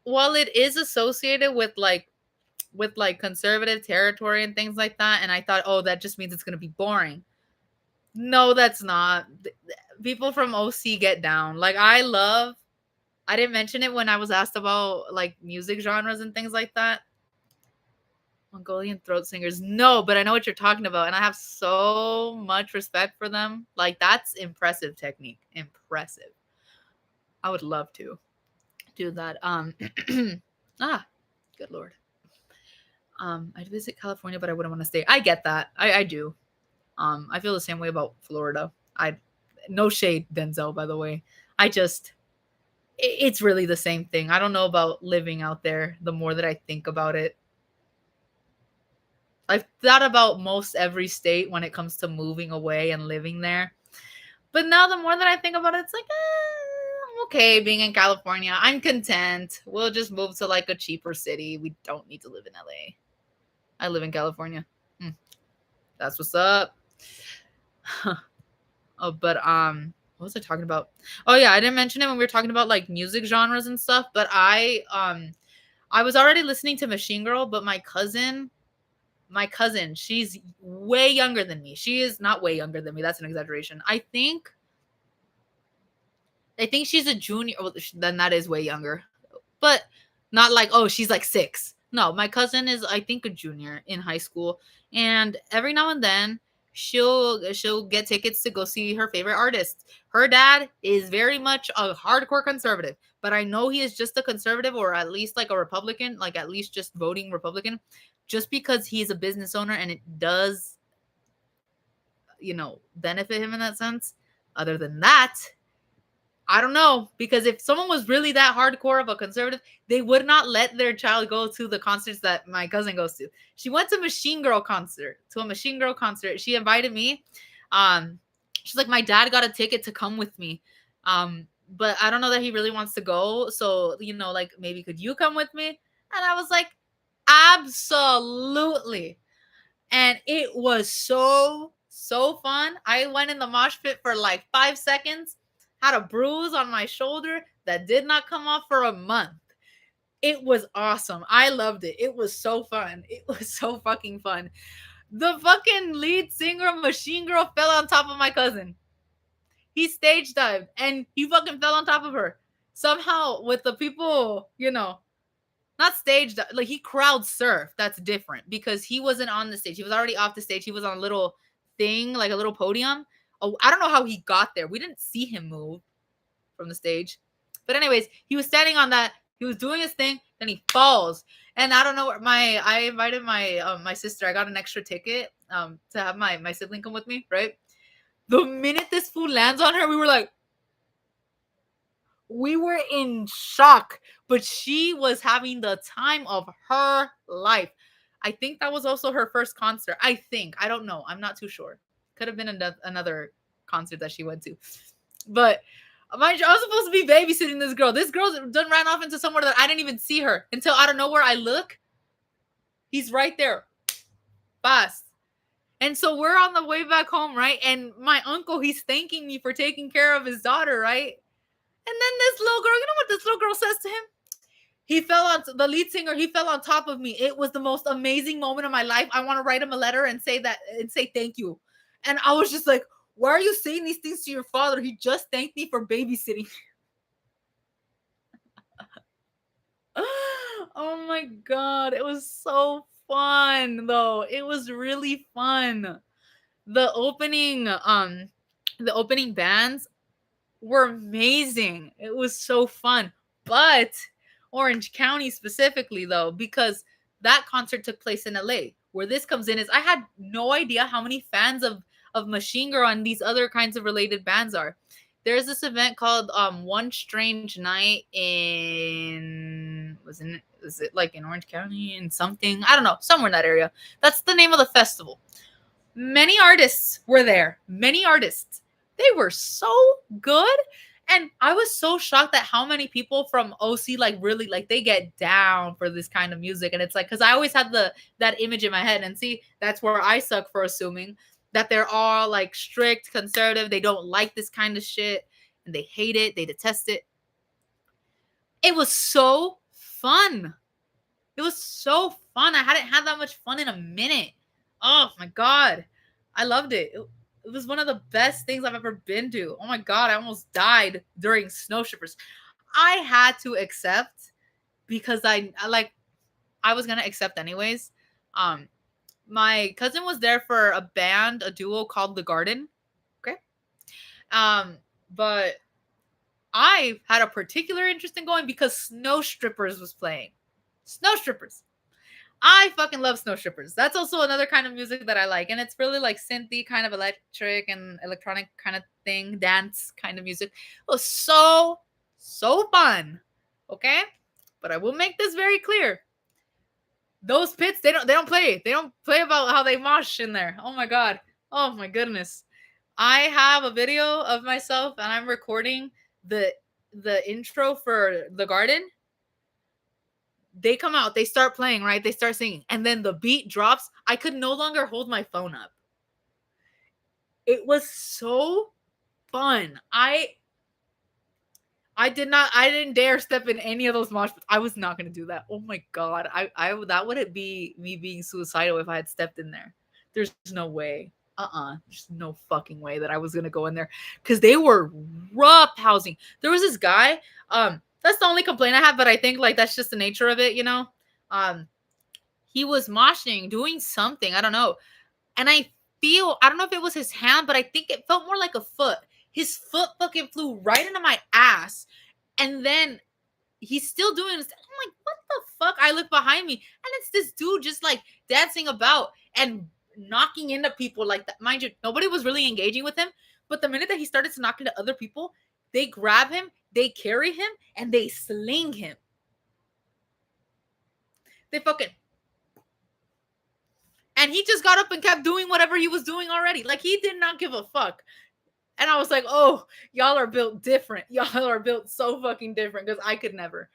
while it is associated with like conservative territory and things like that, and I thought, oh, that just means it's gonna be boring. No, that's not. People from OC get down. Like I didn't mention it when I was asked about like music genres and things like that. Mongolian throat singers. No, but I know what you're talking about. And I have so much respect for them. Like, that's impressive technique. Impressive. I would love to do that. Good Lord. I'd visit California, but I wouldn't want to stay. I get that. I do. I feel the same way about Florida. No shade, Denzel, by the way. It's really the same thing. I don't know about living out there the more that I think about it. I've thought about most every state when it comes to moving away and living there. But now the more that I think about it, it's like, I'm okay being in California. I'm content. We'll just move to like a cheaper city. We don't need to live in LA. I live in California. That's what's up. Oh, but what was I talking about? Oh yeah, I didn't mention it when we were talking about like music genres and stuff, but I was already listening to Machine Girl, but my cousin, she's way younger than me. She is not way younger than me. That's an exaggeration. I think she's a junior. Well, then that is way younger, but not like, oh, she's like 6. No, my cousin is, I think, a junior in high school, and every now and then she'll get tickets to go see her favorite artist. Her dad is very much a hardcore conservative, but I know he is just a conservative, or at least like a Republican, like at least just voting Republican, just because he's a business owner and it does, benefit him in that sense. Other than that, I don't know, because if someone was really that hardcore of a conservative, they would not let their child go to the concerts that my cousin goes to. She went to a Machine Girl concert. She invited me. She's like, my dad got a ticket to come with me. But I don't know that he really wants to go. So, like, maybe could you come with me? And I was like, absolutely. And it was so fun. I went in the mosh pit for like 5 seconds, had a bruise on my shoulder that did not come off for a month. It was awesome. I loved it. It was so fun. It was so fucking fun. The fucking lead singer of Machine Girl fell on top of my cousin. He stage dived and he fucking fell on top of her. Somehow with the people, not staged, like he crowd surfed. That's different because he wasn't on the stage. He was already off the stage. He was on a little thing, like a little podium. Oh, I don't know how he got there. We didn't see him move from the stage. But anyways, he was standing on that. He was doing his thing. Then he falls. And I don't know where I invited my sister. I got an extra ticket to have my sibling come with me, right? The minute this fool lands on her, we were in shock, but she was having the time of her life. I think that was also her first concert. I don't know. I'm not too sure. Could have been another concert that she went to. But mind you, I was supposed to be babysitting this girl. This girl done ran off into somewhere that I didn't even see her until out of nowhere I look. He's right there. Fast. And so we're on the way back home, right? And my uncle, he's thanking me for taking care of his daughter, right? And then this little girl, you know what this little girl says to him? He fell on the lead singer. He fell on top of me. It was the most amazing moment of my life. I want to write him a letter and say thank you. And I was just like, why are you saying these things to your father? He just thanked me for babysitting. Oh my God. It was so fun though. It was really fun. The opening bands were amazing. It was so fun. But Orange County specifically though, because that concert took place in LA. Where this comes in is I had no idea how many fans of Machine Girl and these other kinds of related bands are. There's this event called One Strange Night in was it like in Orange County in something? I don't know, somewhere in that area. That's the name of the festival. Many artists were there. Many artists. They were so good. And I was so shocked at how many people from OC like really like they get down for this kind of music. And it's like because I always had that image in my head. And see, that's where I suck for assuming that they're all like strict, conservative. They don't like this kind of shit and they hate it. They detest it. It was so fun. It was so fun. I hadn't had that much fun in a minute. Oh my God. I loved it. It was one of the best things I've ever been to. Oh my God. I almost died during Snow Strippers. I had to accept because I was going to accept anyways. My cousin was there for a band, a duo called The Garden. Okay. But I had a particular interest in going because Snow Strippers was playing. Snow Strippers. I fucking love Snow Strippers. That's also another kind of music that I like. And it's really like synthy, kind of electric and electronic kind of thing, dance kind of music. It was so fun. Okay? But I will make this very clear. Those pits, they don't play. They don't play about how they mosh in there. Oh my God. Oh my goodness. I have a video of myself and I'm recording the intro for The Garden. They come out, they start playing, right? They start singing, and then the beat drops. I could no longer hold my phone up. It was so fun. I didn't dare step in any of those mosh pits. I was not gonna do that. Oh my God. I that wouldn't be me being suicidal if I had stepped in there. There's no way. There's no fucking way that I was gonna go in there because they were rough housing. There was this guy, that's the only complaint I have, but I think like that's just the nature of it, you know. He was moshing, doing something, I don't know. And I don't know if it was his hand, but I think it felt more like a foot. His foot fucking flew right into my ass. And then he's still doing this. I'm like, what the fuck? I look behind me and it's this dude just like dancing about and knocking into people like that. Mind you, nobody was really engaging with him. But the minute that he started to knock into other people, they grab him, they carry him, and they sling him. They fucking... And he just got up and kept doing whatever he was doing already. Like, he did not give a fuck. And I was like, oh, y'all are built different. Y'all are built so fucking different because I could never.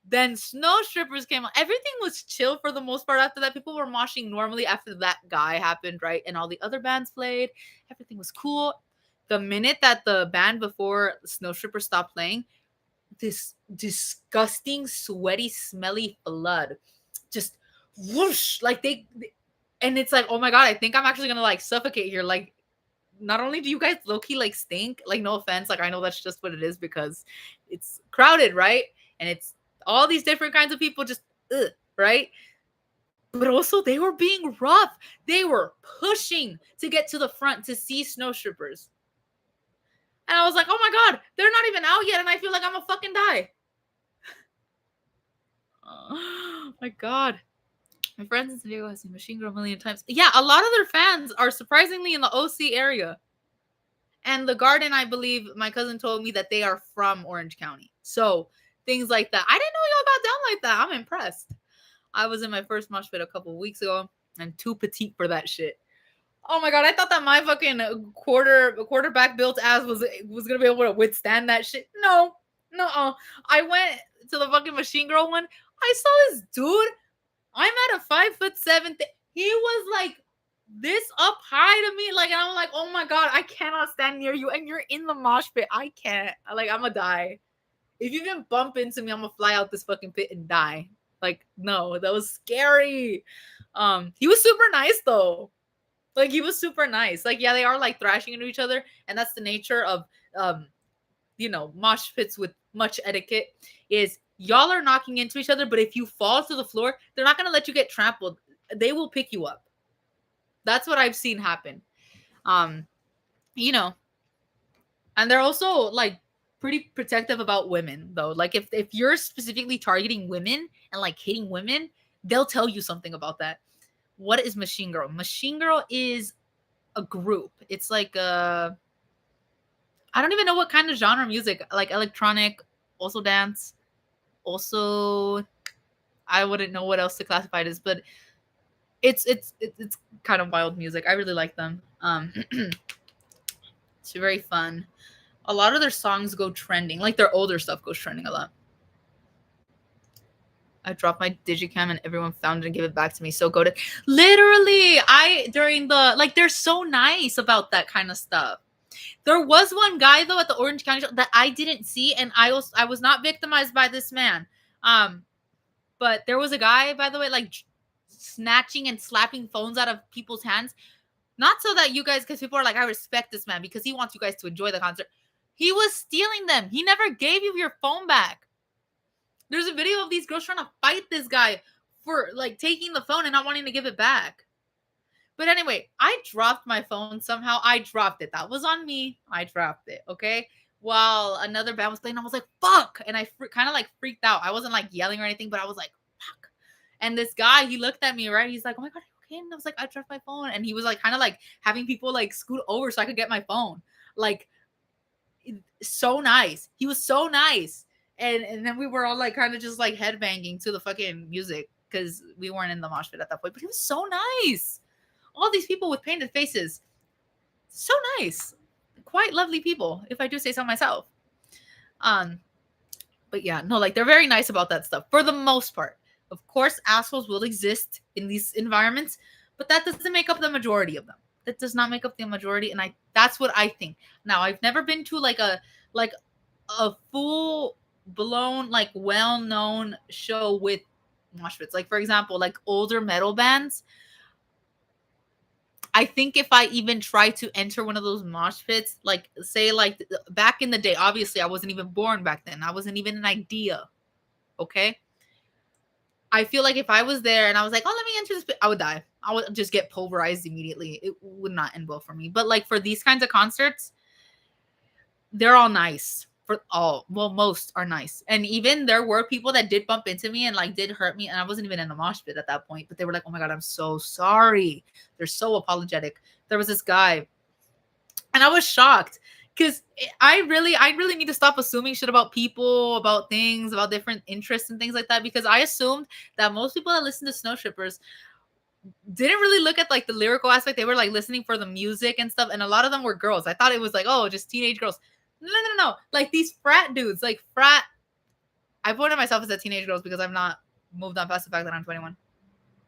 Then Snow Strippers came on. Everything was chill for the most part after that. People were moshing normally after that guy happened, right? And all the other bands played. Everything was cool. The minute that the band before Snow Strippers stopped playing, this disgusting, sweaty, smelly flood just whoosh, like and it's like, oh my God, I think I'm actually gonna like suffocate here. Like, not only do you guys low-key like stink, like no offense, like I know that's just what it is because it's crowded, right? And it's all these different kinds of people just right? But also they were being rough. They were pushing to get to the front to see Snow Strippers. And I was like, oh my God, they're not even out yet and I feel like I'm gonna fucking die. Oh my God. My friends in San Diego have seen Machine Girl a million times. Yeah, a lot of their fans are surprisingly in the OC area. And The Garden, I believe, my cousin told me that they are from Orange County. So things like that. I didn't know y'all got down like that. I'm impressed. I was in my first mosh pit a couple of weeks ago and too petite for that shit. Oh my God, I thought that my fucking quarterback built ass was gonna be able to withstand that shit. No. I went to the fucking Machine Girl one. I saw this dude. I'm at a 5'7". He was like this up high to me, like, and I'm like, oh my God, I cannot stand near you, and you're in the mosh pit. I can't. Like, I'm gonna die. If you even bump into me, I'm gonna fly out this fucking pit and die. Like, no, that was scary. He was super nice though. Like, he was super nice. Like, yeah, they are like thrashing into each other, and that's the nature of mosh pits with much etiquette is y'all are knocking into each other, but if you fall to the floor, they're not going to let you get trampled. They will pick you up. That's what I've seen happen. You know, and they're also like pretty protective about women though. Like if you're specifically targeting women and like hitting women, they'll tell you something about that. What is Machine Girl? Machine Girl is a group. It's like I don't even know what kind of genre music, like electronic, also dance, also I wouldn't know what else to classify it as, but it's kind of wild music. I really like them. It's very fun. A lot of their songs go trending. Like their older stuff goes trending a lot. I dropped my digicam and everyone found it and gave it back to me. So go to literally during the like they're so nice about that kind of stuff. There was one guy though at the Orange County show that I didn't see, and I was not victimized by this man. But there was a guy, by the way, like snatching and slapping phones out of people's hands. Not so that you guys, because people are like, I respect this man because he wants you guys to enjoy the concert. He was stealing them. He never gave you your phone back. There's a video of these girls trying to fight this guy for like taking the phone and not wanting to give it back. But anyway, I dropped my phone somehow. I dropped it. That was on me. I dropped it. Okay. While another band was playing, I was like, fuck. And I kind of like freaked out. I wasn't like yelling or anything, but I was like, fuck. And this guy, he looked at me, right? He's like, oh my God, are you okay? And I was like, I dropped my phone. And he was like, kind of like having people like scoot over so I could get my phone. Like, so nice. He was so nice. And then we were all like kind of just like headbanging to the fucking music because we weren't in the mosh pit at that point. But he was so nice. All these people with painted faces. So nice. Quite lovely people, if I do say so myself. But yeah, no, like they're very nice about that stuff for the most part. Of course, assholes will exist in these environments, but that doesn't make up the majority of them. That does not make up the majority, and that's what I think. Now, I've never been to like a full blown like well-known show with mosh pits. Like for example, like older metal bands. I think if I even try to enter one of those mosh pits, like say like back in the day, obviously I wasn't even born back then. I wasn't even an idea. Okay. I feel like if I was there and I was like, oh, let me enter this pit, I would die. I would just get pulverized immediately. It would not end well for me. But like for these kinds of concerts, they're all nice. Most are nice. And even there were people that did bump into me and like did hurt me. And I wasn't even in the mosh pit at that point. But they were like, oh my God, I'm so sorry. They're so apologetic. There was this guy. And I was shocked. Because I really need to stop assuming shit about people, about things, about different interests and things like that. Because I assumed that most people that listen to Snow Strippers didn't really look at like the lyrical aspect. They were like listening for the music and stuff. And a lot of them were girls. I thought it was like, oh, just teenage girls. No. Like these frat dudes, like frat. I pointed myself as a teenage girls because I've not moved on past the fact that I'm 21.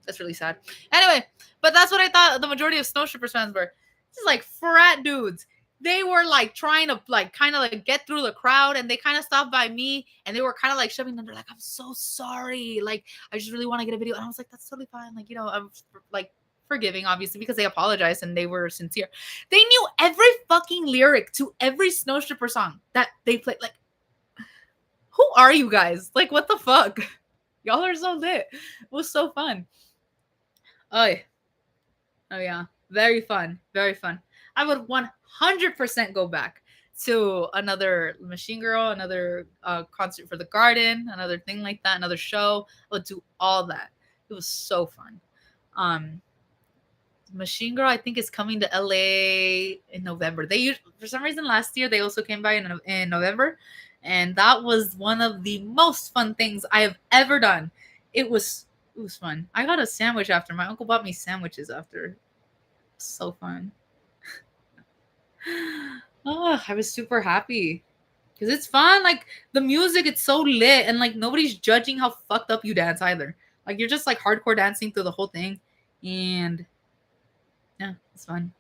That's really sad. Anyway, but that's what I thought the majority of Snow Strippers fans were. This is like frat dudes. They were like trying to like kind of like get through the crowd, and they kind of stopped by me and they were kind of like shoving them. They're like, I'm so sorry. Like, I just really want to get a video. And I was like, that's totally fine. Like, you know, I'm like forgiving, obviously, because they apologized and they were sincere. They knew every fucking lyric to every Snow Stripper song that they played. Like, who are you guys? Like, what the fuck? Y'all are so lit. It was so fun. Oh yeah. Very fun. Very fun. I would 100% go back to another Machine Girl, another concert for the Garden, another thing like that, another show. I would do all that. It was so fun. Machine Girl, I think, is coming to LA in November. For some reason last year they also came by in November, and that was one of the most fun things I have ever done. It was fun. I got a sandwich after. My uncle bought me sandwiches after. So fun. Oh, I was super happy because it's fun. Like the music, it's so lit, and like nobody's judging how fucked up you dance either. Like you're just like hardcore dancing through the whole thing, and yeah, it's fun.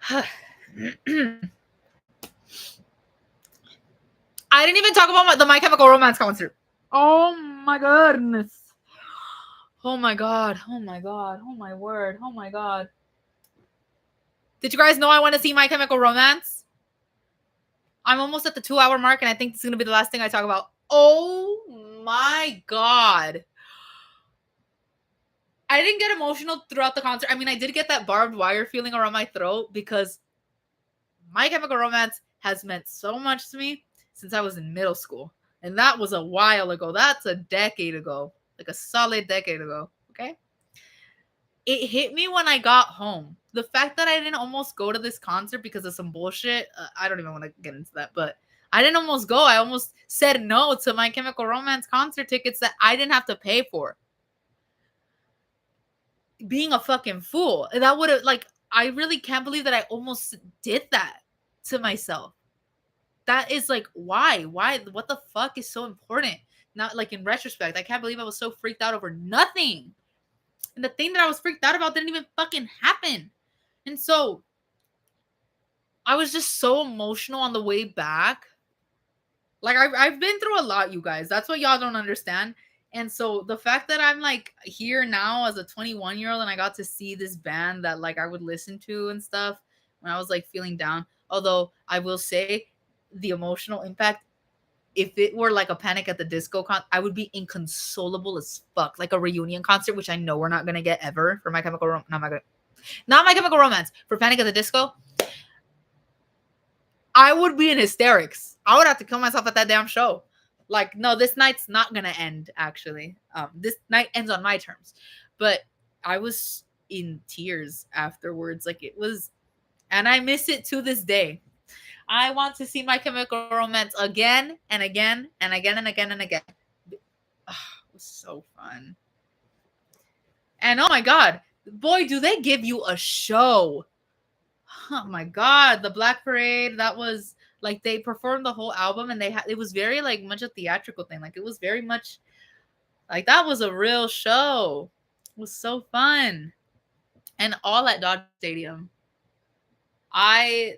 I didn't even talk about the My Chemical Romance concert. Oh my goodness. Oh my God. Oh my God. Oh my word. Oh my God. Did you guys know I want to see My Chemical Romance? I'm almost at the 2-hour mark, and I think this is going to be the last thing I talk about. Oh my God. I didn't get emotional throughout the concert. I mean, I did get that barbed wire feeling around my throat because My Chemical Romance has meant so much to me since I was in middle school. And that was a while ago. That's a decade ago. Like a solid decade ago. Okay? It hit me when I got home. The fact that I didn't almost go to this concert because of some bullshit. I don't even want to get into that, but I didn't almost go. I almost said no to My Chemical Romance concert tickets that I didn't have to pay for. Being a fucking fool. That would have, like, I really can't believe that I almost did that to myself. That is like, why? What the fuck is so important? Not like in retrospect, I can't believe I was so freaked out over nothing. And the thing that I was freaked out about didn't even fucking happen. And so I was just so emotional on the way back. Like I've been through a lot, you guys. That's what y'all don't understand. And so the fact that I'm like here now as a 21-year-old and I got to see this band that like I would listen to and stuff when I was like feeling down. Although I will say the emotional impact, if it were like a Panic at the Disco I would be inconsolable as fuck. Like a reunion concert, which I know we're not gonna get ever for My Chemical Romance. Not My Chemical Romance, for Panic at the Disco. I would be in hysterics. I would have to kill myself at that damn show. Like, no, this night's not gonna end, actually. This night ends on my terms. But I was in tears afterwards. Like, it was, and I miss it to this day. I want to see My Chemical Romance again and again and again and again and again. Oh, it was so fun. And oh my God, boy, do they give you a show. Oh my God, the Black Parade, that was like they performed the whole album and they had it was very like much a theatrical thing. Like it was very much like that was a real show. It was so fun. And all at Dodger Stadium. I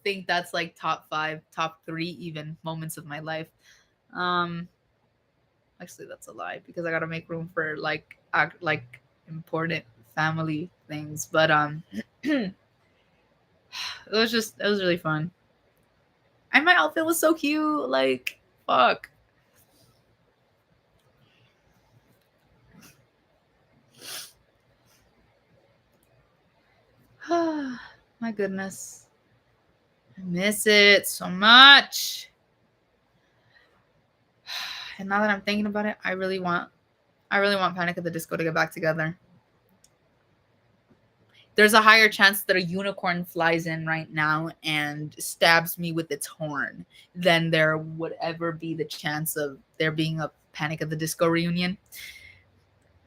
think that's like top 5, top 3 even moments of my life. Actually that's a lie because I got to make room for like important family things, but it was really fun. And my outfit was so cute. Like, fuck. My goodness. I miss it so much. And now that I'm thinking about it, I really want Panic at the Disco to get back together. There's a higher chance that a unicorn flies in right now and stabs me with its horn than there would ever be the chance of there being a Panic at the Disco reunion.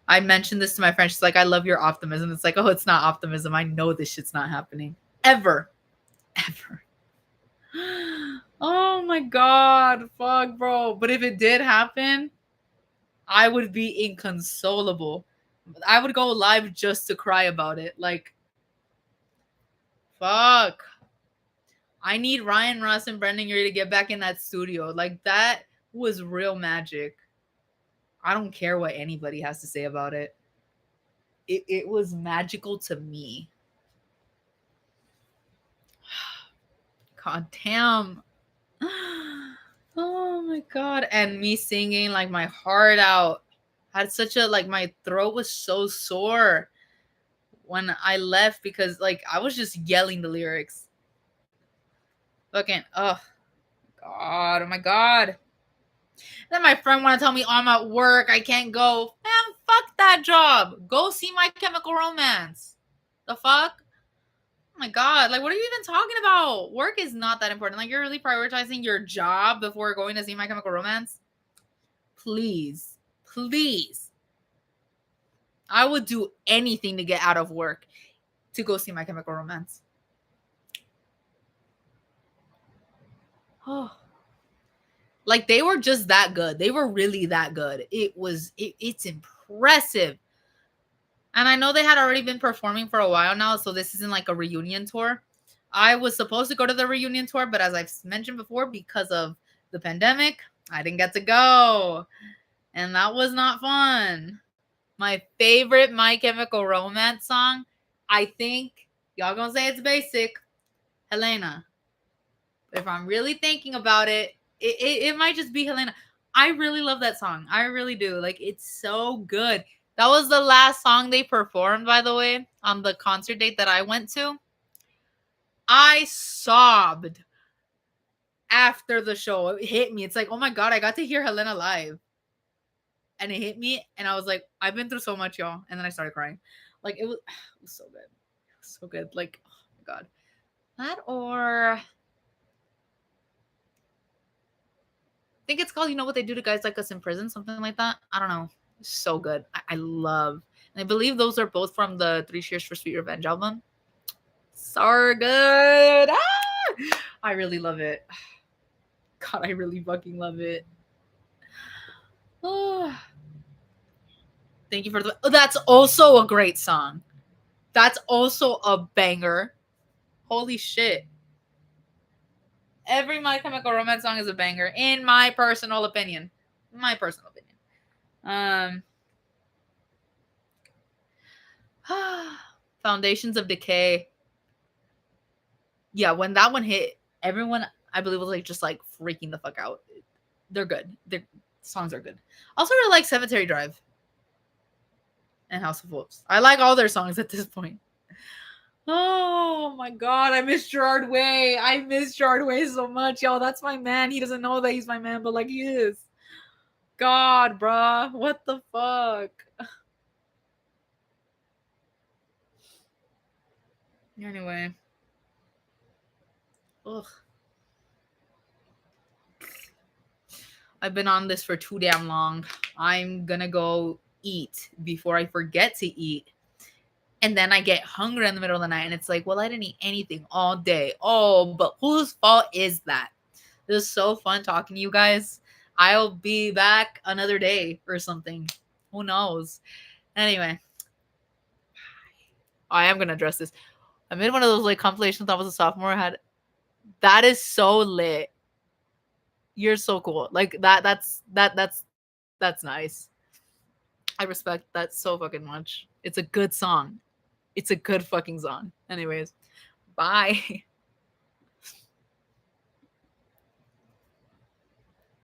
I mentioned this to my friend. She's like, I love your optimism. It's like, oh, it's not optimism. I know this shit's not happening. Ever. Oh my God. Fuck, bro. But if it did happen, I would be inconsolable. I would go live just to cry about it. Like, fuck. I need Ryan, Ross, and Brendan Urie to get back in that studio. Like, that was real magic. I don't care what anybody has to say about it. It was magical to me. God damn. Oh my God. And me singing like my heart out. Had such a like my throat was so sore when I left because like I was just yelling the lyrics. Fucking oh God, oh my God. Then my friend wanna tell me, oh, I'm at work, I can't go. Man, fuck that job. Go see My Chemical Romance. The fuck? Oh my God, like what are you even talking about? Work is not that important. Like you're really prioritizing your job before going to see My Chemical Romance? Please. Please. I would do anything to get out of work to go see My Chemical Romance. Oh. Like they were just that good. They were really that good. It's impressive. And I know they had already been performing for a while now, so this isn't like a reunion tour. I was supposed to go to the reunion tour, but as I've mentioned before, because of the pandemic, I didn't get to go. And that was not fun. My favorite My Chemical Romance song, I think, y'all gonna say it's basic, Helena. If I'm really thinking about it, it might just be Helena. I really love that song. I really do. Like, it's so good. That was the last song they performed, by the way, on the concert date that I went to. I sobbed after the show. It hit me. It's like, oh my God, I got to hear Helena live. And it hit me. And I was like, I've been through so much, y'all. And then I started crying. Like, it was so good. It was so good. Like, oh my God. That or I think it's called, you know what they do to guys like us in prison, something like that. I don't know. So good. I love. And I believe those are both from the Three Cheers for Sweet Revenge album. So good. Ah! I really love it. God, I really fucking love it. Oh. Thank you for the. Oh, that's also a great song. That's also a banger. Holy shit. Every My Chemical Romance song is a banger, in my personal opinion. My personal opinion. Foundations of Decay. Yeah, when that one hit, everyone I believe was like just like freaking the fuck out. They're good. Their songs are good. Also really like Cemetery Drive and House of Wolves. I like all their songs at this point. Oh my God, I miss Gerard Way. I miss Gerard Way so much, y'all. That's my man. He doesn't know that he's my man, but like he is. God, bruh. What the fuck? Anyway. Ugh. I've been on this for too damn long. I'm gonna go eat before I forget to eat. And then I get hungry in the middle of the night and it's like, well, I didn't eat anything all day. Oh, but whose fault is that? It was so fun talking to you guys. I'll be back another day or something. Who knows? Anyway, I am gonna address this. I made one of those like compilations that was a sophomore had. That is so lit. You're so cool. Like that's nice. I respect that so fucking much. It's a good song. It's a good fucking song. Anyways, bye.